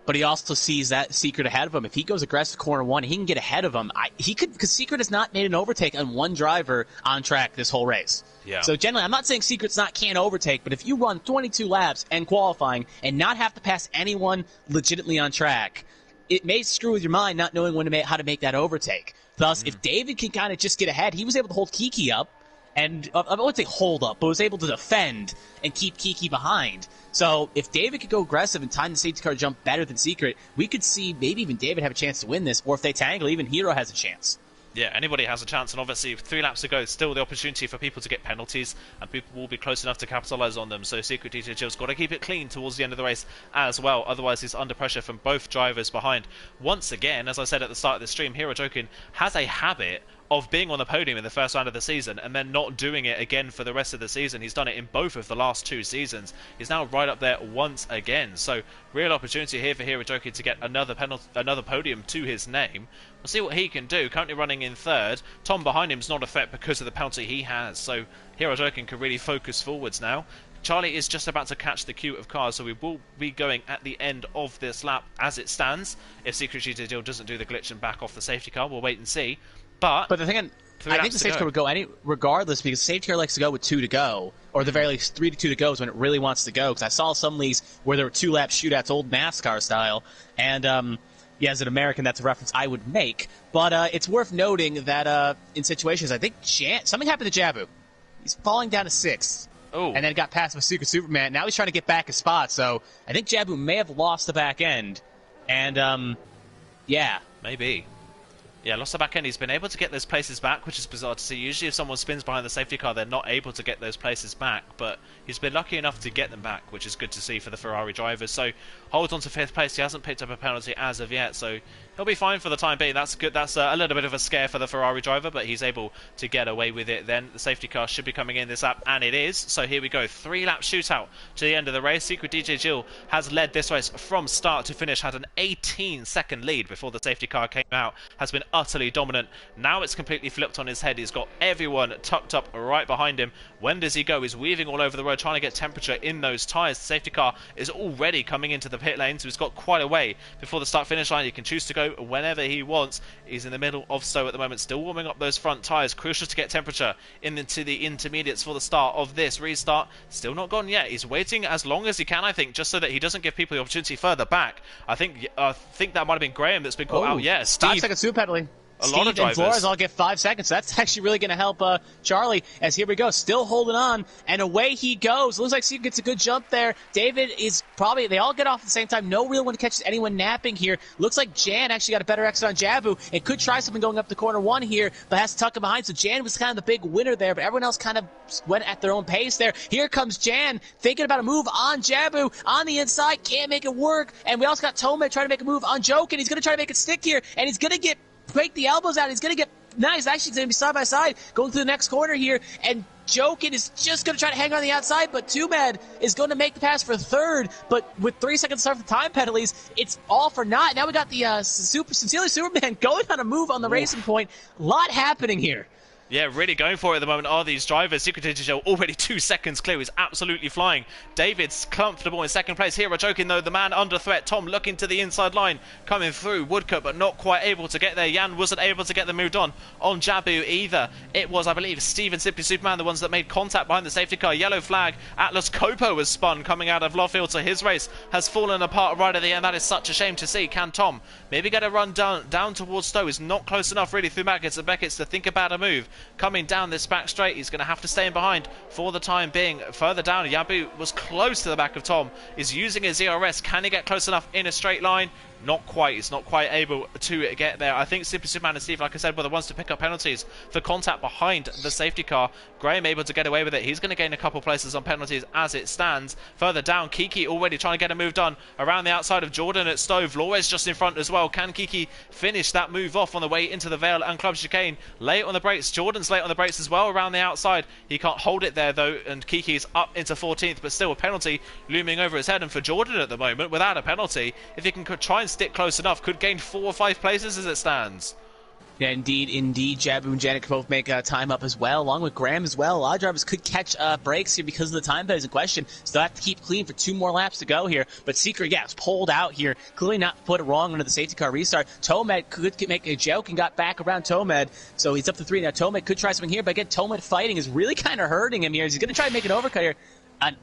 But he also sees that Secret ahead of him. If he goes aggressive corner 1, he can get ahead of him. Because Secret has not made an overtake on one driver on track this whole race. Yeah. So generally, I'm not saying Secret's can't overtake, but if you run 22 laps and qualifying and not have to pass anyone legitimately on track, it may screw with your mind not knowing how to make that overtake. Thus, if David can kind of just get ahead, he was able to hold Kiki up, and I wouldn't say hold up, but was able to defend and keep Kiki behind. So if David could go aggressive and time the safety car jump better than Secret, we could see maybe even David have a chance to win this, or if they tangle, even Hero has a chance. Yeah, anybody has a chance, and obviously 3 laps to go, still the opportunity for people to get penalties, and people will be close enough to capitalise on them, so Secret DJ's got to keep it clean towards the end of the race as well, otherwise he's under pressure from both drivers behind. Once again, as I said at the start of the stream, Hero Jokin has a habit of being on the podium in the first round of the season and then not doing it again for the rest of the season. He's done it in both of the last 2 seasons. He's now right up there once again. So real opportunity here for Hero Jokin to get another podium to his name. We'll see what he can do. Currently running in 3rd. Tom behind him is not a threat because of the penalty he has. So Hero Jokin can really focus forwards now. Charlie is just about to catch the queue of cars, so we will be going at the end of this lap as it stands. If Secret DJ doesn't do the glitch and back off the safety car, we'll wait and see. But the thing, I think the safety car would go regardless, because the safety car likes to go with 2 to go, or the very least 3 to 2 to go is when it really wants to go. Because I saw some leagues where there were 2-lap shootouts, old NASCAR style, and yeah, as an American, that's a reference I would make. But it's worth noting that in situations, I think something happened to Jabu. He's falling down to 6th. Oh. And then got past with Secret Superman. Now he's trying to get back a spot, so I think Jabu may have lost the back end. And, yeah. Maybe. Yeah, lost the back end. He's been able to get those places back, which is bizarre to see. Usually if someone spins behind the safety car, they're not able to get those places back, but he's been lucky enough to get them back, which is good to see for the Ferrari drivers. So holds on to 5th place. He hasn't picked up a penalty as of yet, so he'll be fine for the time being. That's good. That's a little bit of a scare for the Ferrari driver, but he's able to get away with it. Then the safety car should be coming in this lap, and it is. So here we go. 3-lap shootout to the end of the race. Secret DJ Jill has led this race from start to finish, had an 18-second lead before the safety car came out, has been utterly dominant. Now it's completely flipped on his head. He's got everyone tucked up right behind him. When does he go? He's weaving all over the road, trying to get temperature in those tyres. The safety car is already coming into the pit lane, so he's got quite a way before the start-finish line. He can choose to go whenever he wants. He's in the middle of Stowe at the moment, still warming up those front tyres. Crucial to get temperature into the intermediates for the start of this restart. Still not gone yet. He's waiting as long as he can, I think, just so that he doesn't give people the opportunity further back. I think that might have been Graham that's been caught out. Yeah, Steve. 5 seconds super pedaling. A lot of drivers. And Flores all get 5 seconds. That's actually really going to help Charlie, as here we go, still holding on, and away he goes. Looks like Steve gets a good jump there. David is probably, they all get off at the same time. No real one catches anyone napping here. Looks like Jan actually got a better exit on Jabu and could try something going up the corner 1 here, but has to tuck him behind. So Jan was kind of the big winner there, but everyone else kind of went at their own pace there. Here comes Jan, thinking about a move on Jabu on the inside, can't make it work. And we also got Tome trying to make a move on Jokin. He's going to try to make it stick here, and he's going to break the elbows out. He's going to get nice. Actually, he's going to be side by side going through the next corner here. And Jokin is just going to try to hang on the outside, but Tumad is going to make the pass for 3rd. But with 3 seconds left for time penalties, it's all for naught. Now we got the Sincerely Superman going on a move on the racing point. A lot happening here. Yeah, really going for it at the moment are these drivers. Secret Digital already 2 seconds clear. He's absolutely flying. David's comfortable in 2nd place. Hero Jokin, though, the man under threat. Tom looking to the inside line, coming through. Woodcut, but not quite able to get there. Jan wasn't able to get the move on Jabu either. It was, I believe, Steve and Simply Superman, the ones that made contact behind the safety car. Yellow flag. Atlas Copo was spun coming out of Loffield, so his race has fallen apart right at the end. That is such a shame to see. Can Tom maybe get a run down towards Stowe? He's not close enough really through Beckett's to think about a move. Coming down this back straight, he's going to have to stay in behind for the time being. Further down, Yabu was close to the back of Tom, is using his ERS. Can he get close enough in a straight line? Not quite. He's not quite able to get there. I think Simply Superman and Steve, like I said, were the ones to pick up penalties for contact behind the safety car. Graham able to get away with it. He's going to gain a couple places on penalties as it stands. Further down, Kiki already trying to get a move done around the outside of Jordan at Stowe. Flores just in front as well. Can Kiki finish that move off on the way into the Vale and Club Chicane? Late on the brakes. Jordan's late on the brakes as well around the outside. He can't hold it there though, and Kiki's up into 14th, but still a penalty looming over his head. And for Jordan at the moment, without a penalty, if he can try and stick close enough, could gain 4 or 5 places as it stands. Yeah, indeed. Jabu and Janet could both make time up as well, along with Graham as well. A lot of drivers could catch breaks here because of the time penalties in question, so they'll have to keep clean for 2 more laps to go here. But Secret, yeah, is pulled out here. Clearly not put it wrong under the safety car restart. Tomed could make a joke and got back around Tomed, so he's up to 3 now. Tomed could try something here, but again, Tomed fighting is really kind of hurting him here. He's going to try to make an overcut here.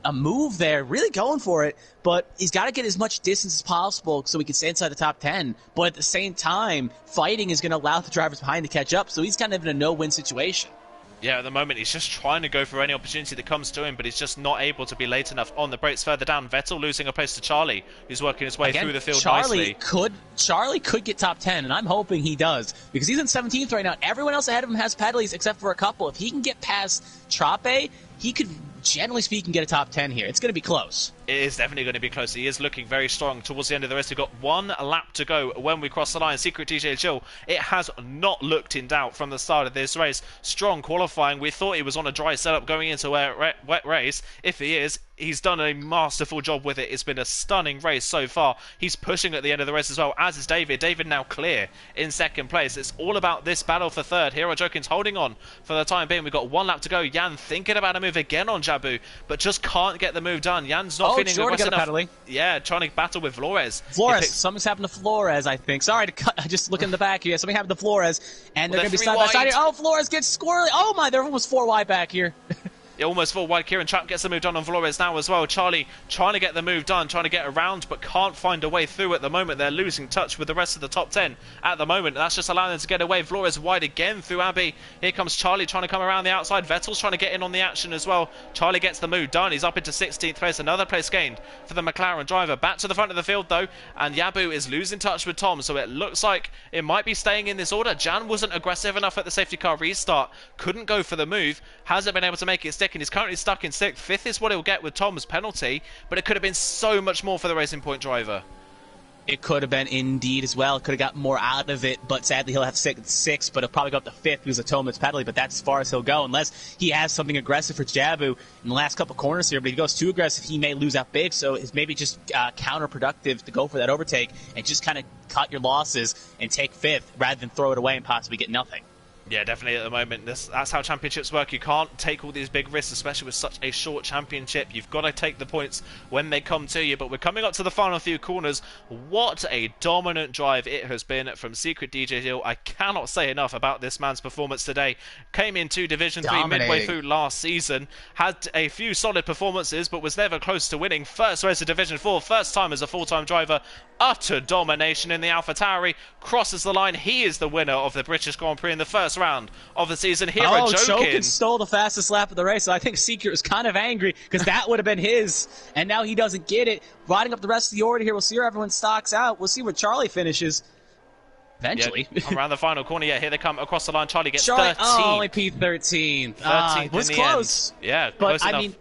A move there, really going for it, but he's got to get as much distance as possible so he can stay inside the top 10. But at the same time, fighting is going to allow the drivers behind to catch up, so he's kind of in a no-win situation. Yeah, at the moment he's just trying to go for any opportunity that comes to him, but he's just not able to be late enough on the brakes. Further down, Vettel losing a place to Charlie, who's working his way Again, through the field nicely. Charlie could get top 10, and I'm hoping he does, because he's in 17th right now. Everyone else ahead of him has pedalies except for a couple. If he can get past Trape, he could, generally speaking, get a top 10 here. It's going to be close. It is definitely going to be close. He is looking very strong towards the end of the race. We've got one lap to go when we cross the line. Secret DJ Chill, it has not looked in doubt from the start of this race. Strong qualifying. We thought he was on a dry setup going into a wet race. If he is, he's done a masterful job with it. It's been a stunning race so far. He's pushing at the end of the race as well, as is David. David now clear in second place. It's all about this battle for third. Hero Jokin's holding on for the time being. We've got one lap to go. Jan thinking about a move again on Jabu, but just can't get the move done. Jan's not feeling aggressive enough. Yeah, trying to battle with Flores. Something's happened to Flores, I think. Sorry to cut. Just look in the back here. Something happened to Flores, and they're going to be side by side here. Oh, Flores gets squirrely. Oh my, they're almost 4 wide back here. Yeah, almost full wide. Kieran Trapp gets the move done on Flores now as well. Charlie trying to get the move done, trying to get around, but can't find a way through at the moment. They're losing touch with the rest of the top 10 at the moment. That's just allowing them to get away. Flores wide again through Abbey. Here comes Charlie trying to come around the outside. Vettel's trying to get in on the action as well. Charlie gets the move done. He's up into 16th place. Another place gained for the McLaren driver. Back to the front of the field though, and Yabu is losing touch with Tom, so it looks like it might be staying in this order. Jan wasn't aggressive enough at the safety car restart. Couldn't go for the move. Hasn't been able to make it stick, and he's currently stuck in 6th. 5th is what he'll get with Tom's penalty, but it could have been so much more for the Racing Point driver. It could have been indeed as well. Could have got more out of it, but sadly he'll have 6, but he'll probably go up to 5th because of Toma's penalty, but that's as far as he'll go unless he has something aggressive for Jabu in the last couple corners here. But if he goes too aggressive, he may lose out big, so it's maybe just counterproductive to go for that overtake and just kind of cut your losses and take 5th rather than throw it away and possibly get nothing. Yeah, definitely at the moment. That's how championships work. You can't take all these big risks, especially with such a short championship. You've got to take the points when they come to you. But we're coming up to the final few corners. What a dominant drive it has been from Secret DJ Hill. I cannot say enough about this man's performance today. Came into Division 3 midway through last season. Had a few solid performances, but was never close to winning. First race of Division 4, first time as a full-time driver. Utter domination in the AlphaTauri. Crosses the line. He is the winner of the British Grand Prix in the first round of the season. Hero Jokin stole the fastest lap of the race, so I think Secret was kind of angry because that would have been his, and now he doesn't get it. Riding up the rest of the order here, we'll see where everyone stocks out. We'll see where Charlie finishes. Eventually. Yeah, around the final corner, yeah, here they come across the line. Charlie gets 13th. Oh, only P13. 13th was close. End. Yeah, but close enough. I mean,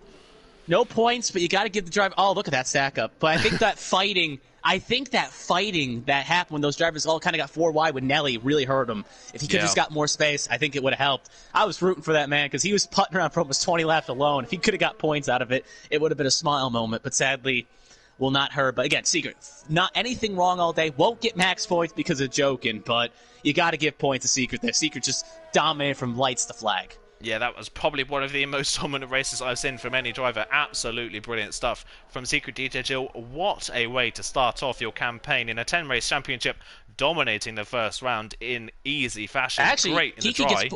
no points, but you got to give the driver. Oh, look at that stack up. But I think that fighting that happened when those drivers all kind of got 4 wide with Nelly really hurt him. If he could have just got more space, I think it would have helped. I was rooting for that man because he was putting around for almost 20 laps alone. If he could have got points out of it, it would have been a smile moment. But sadly, will not hurt. But again, Secret, not anything wrong all day. Won't get max points because of joking, but you got to give points to Secret there. Secret just dominated from lights to flag. Yeah, that was probably one of the most dominant races I've seen from any driver. Absolutely brilliant stuff from Secret DJ Jill. What a way to start off your campaign in a 10-race championship, dominating the first round in easy fashion. Actually, great in Kiki the dry.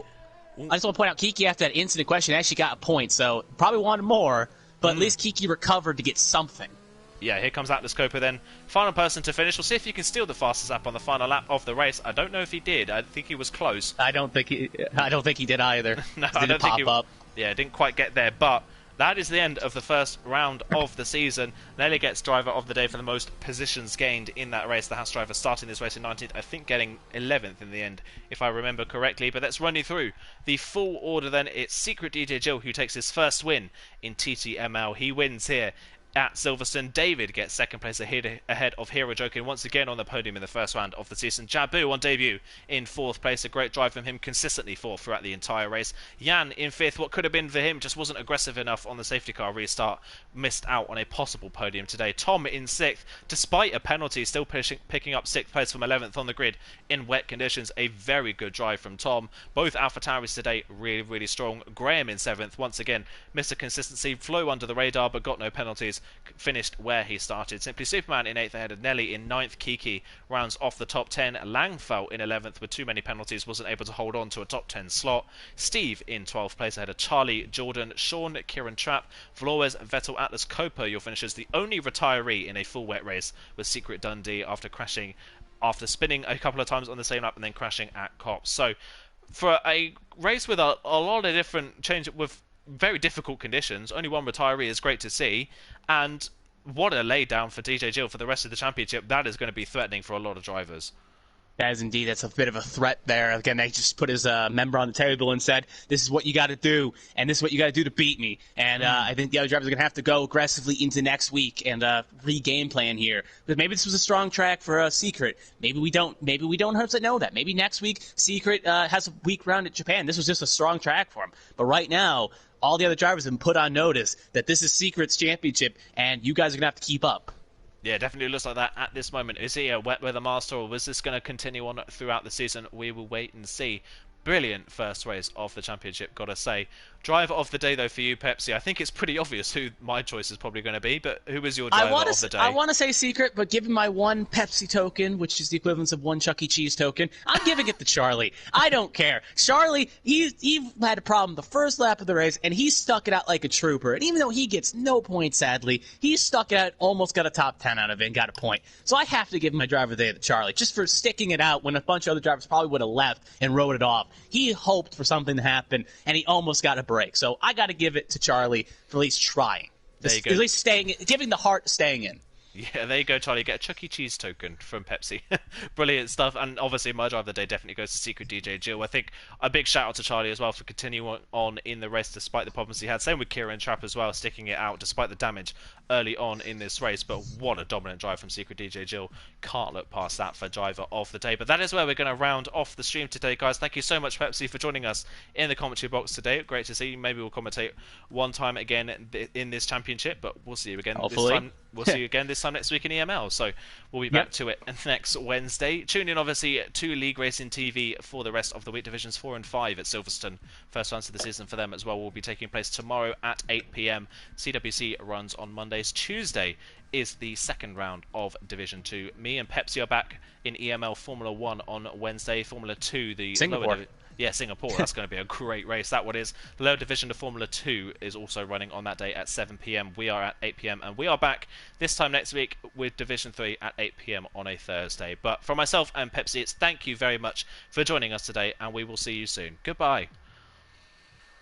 I just want to point out, Kiki, after that incident question, actually got a point, so probably wanted more, but at least Kiki recovered to get something. Yeah, here comes Atlas Copa then. Final person to finish. We'll see if he can steal the fastest lap on the final lap of the race. I don't know if he did. I think he was close. I don't think he did either. No, I don't think he up. Yeah, didn't quite get there, but that is the end of the first round of the season. Nelly gets driver of the day for the most positions gained in that race. The Haas driver starting this race in 19th, I think getting 11th in the end, if I remember correctly. But let's run you through the full order then. It's Secret DJ Jill who takes his first win in TTML. He wins here at Silverstone. David gets second place ahead of Hero Jokin once again on the podium in the first round of the season. Jabu on debut in 4th place. A great drive from him, consistently 4th throughout the entire race. Jan in 5th. What could have been for him just wasn't aggressive enough on the safety car restart. Missed out on a possible podium today. Tom in 6th, despite a penalty, still picking up 6th place from 11th on the grid in wet conditions. A very good drive from Tom. Both AlphaTauris today really, really strong. Graham in 7th. Once again, Mr. Consistency, flew under the radar but got no penalties. Finished where he started. Simply Superman in 8th ahead of Nelly in 9th. Kiki rounds off the top 10. Langfeld in 11th with too many penalties, wasn't able to hold on to a top 10 slot. Steve in 12th place ahead of Charlie, Jordan, Sean, Kieran Trapp, Flores, Vettel, Atlas Copa. Your finishers. The only retiree in a full wet race was Secret Dundee after spinning a couple of times on the same lap and then crashing at Cops. So for a race with a lot of different change with very difficult conditions. Only one retiree is great to see, and what a lay down for DJ Gill for the rest of the championship. That is going to be threatening for a lot of drivers. That is indeed, that's a bit of a threat there. Again, they just put his member on the table and said, this is what you got to do, and this is what you got to do to beat me. And I think the other drivers are going to have to go aggressively into next week and re-game plan here. But maybe this was a strong track for Secret. Maybe we don't 100% know that. Maybe next week Secret has a weak round at Japan. This was just a strong track for him. But right now, all the other drivers have been put on notice that this is Secret's championship, and you guys are going to have to keep up. Yeah, definitely looks like that at this moment. Is he a wet weather master, or was this going to continue on throughout the season? We will wait and see. Brilliant first race of the championship, gotta say. Driver of the day, though, for you, Pepsi. I think it's pretty obvious who my choice is probably going to be, but who is your driver of the day? I want to say Secret, but given my one Pepsi token, which is the equivalent of one Chuck E. Cheese token, I'm giving it to Charlie. I don't care. Charlie, he had a problem the first lap of the race, and he stuck it out like a trooper. And even though he gets no points, sadly, he stuck it out, almost got a top 10 out of it and got a point. So I have to give my driver of the day to Charlie, just for sticking it out when a bunch of other drivers probably would have left and wrote it off. He hoped for something to happen, and he almost got a break. So I got to give it to Charlie for at least trying. There you go. At least giving the heart staying in. Yeah, there you go, Charlie. Get a Chuck E. Cheese token from Pepsi. Brilliant stuff. And obviously, my driver of the day definitely goes to Secret DJ Gill. I think a big shout out to Charlie as well for continuing on in the race despite the problems he had. Same with Kieran Trapp as well, sticking it out despite the damage early on in this race. But what a dominant drive from Secret DJ Gill. Can't look past that for driver of the day. But that is where we're going to round off the stream today, guys. Thank you so much, Pepsi, for joining us in the commentary box today. Great to see you. Maybe we'll commentate one time again in this championship, but we'll see you again Hopefully. this time. We'll see you again this time next week in EML. So we'll be back to it next Wednesday. Tune in, obviously, to League Racing TV for the rest of the week. Divisions 4 and 5 at Silverstone. First runs of the season for them as well will be taking place tomorrow at 8 p.m. CWC runs on Mondays. Tuesday is the second round of Division 2. Me and Pepsi are back in EML Formula 1 on Wednesday. Formula 2, the Singapore. Yeah, Singapore. That's going to be a great race. That one is. The lower division of Formula 2 is also running on that day at 7 p.m. We are at 8 p.m. and we are back this time next week with Division 3 at 8 p.m. on a Thursday. But from myself and Pepsi, it's thank you very much for joining us today, and we will see you soon. Goodbye.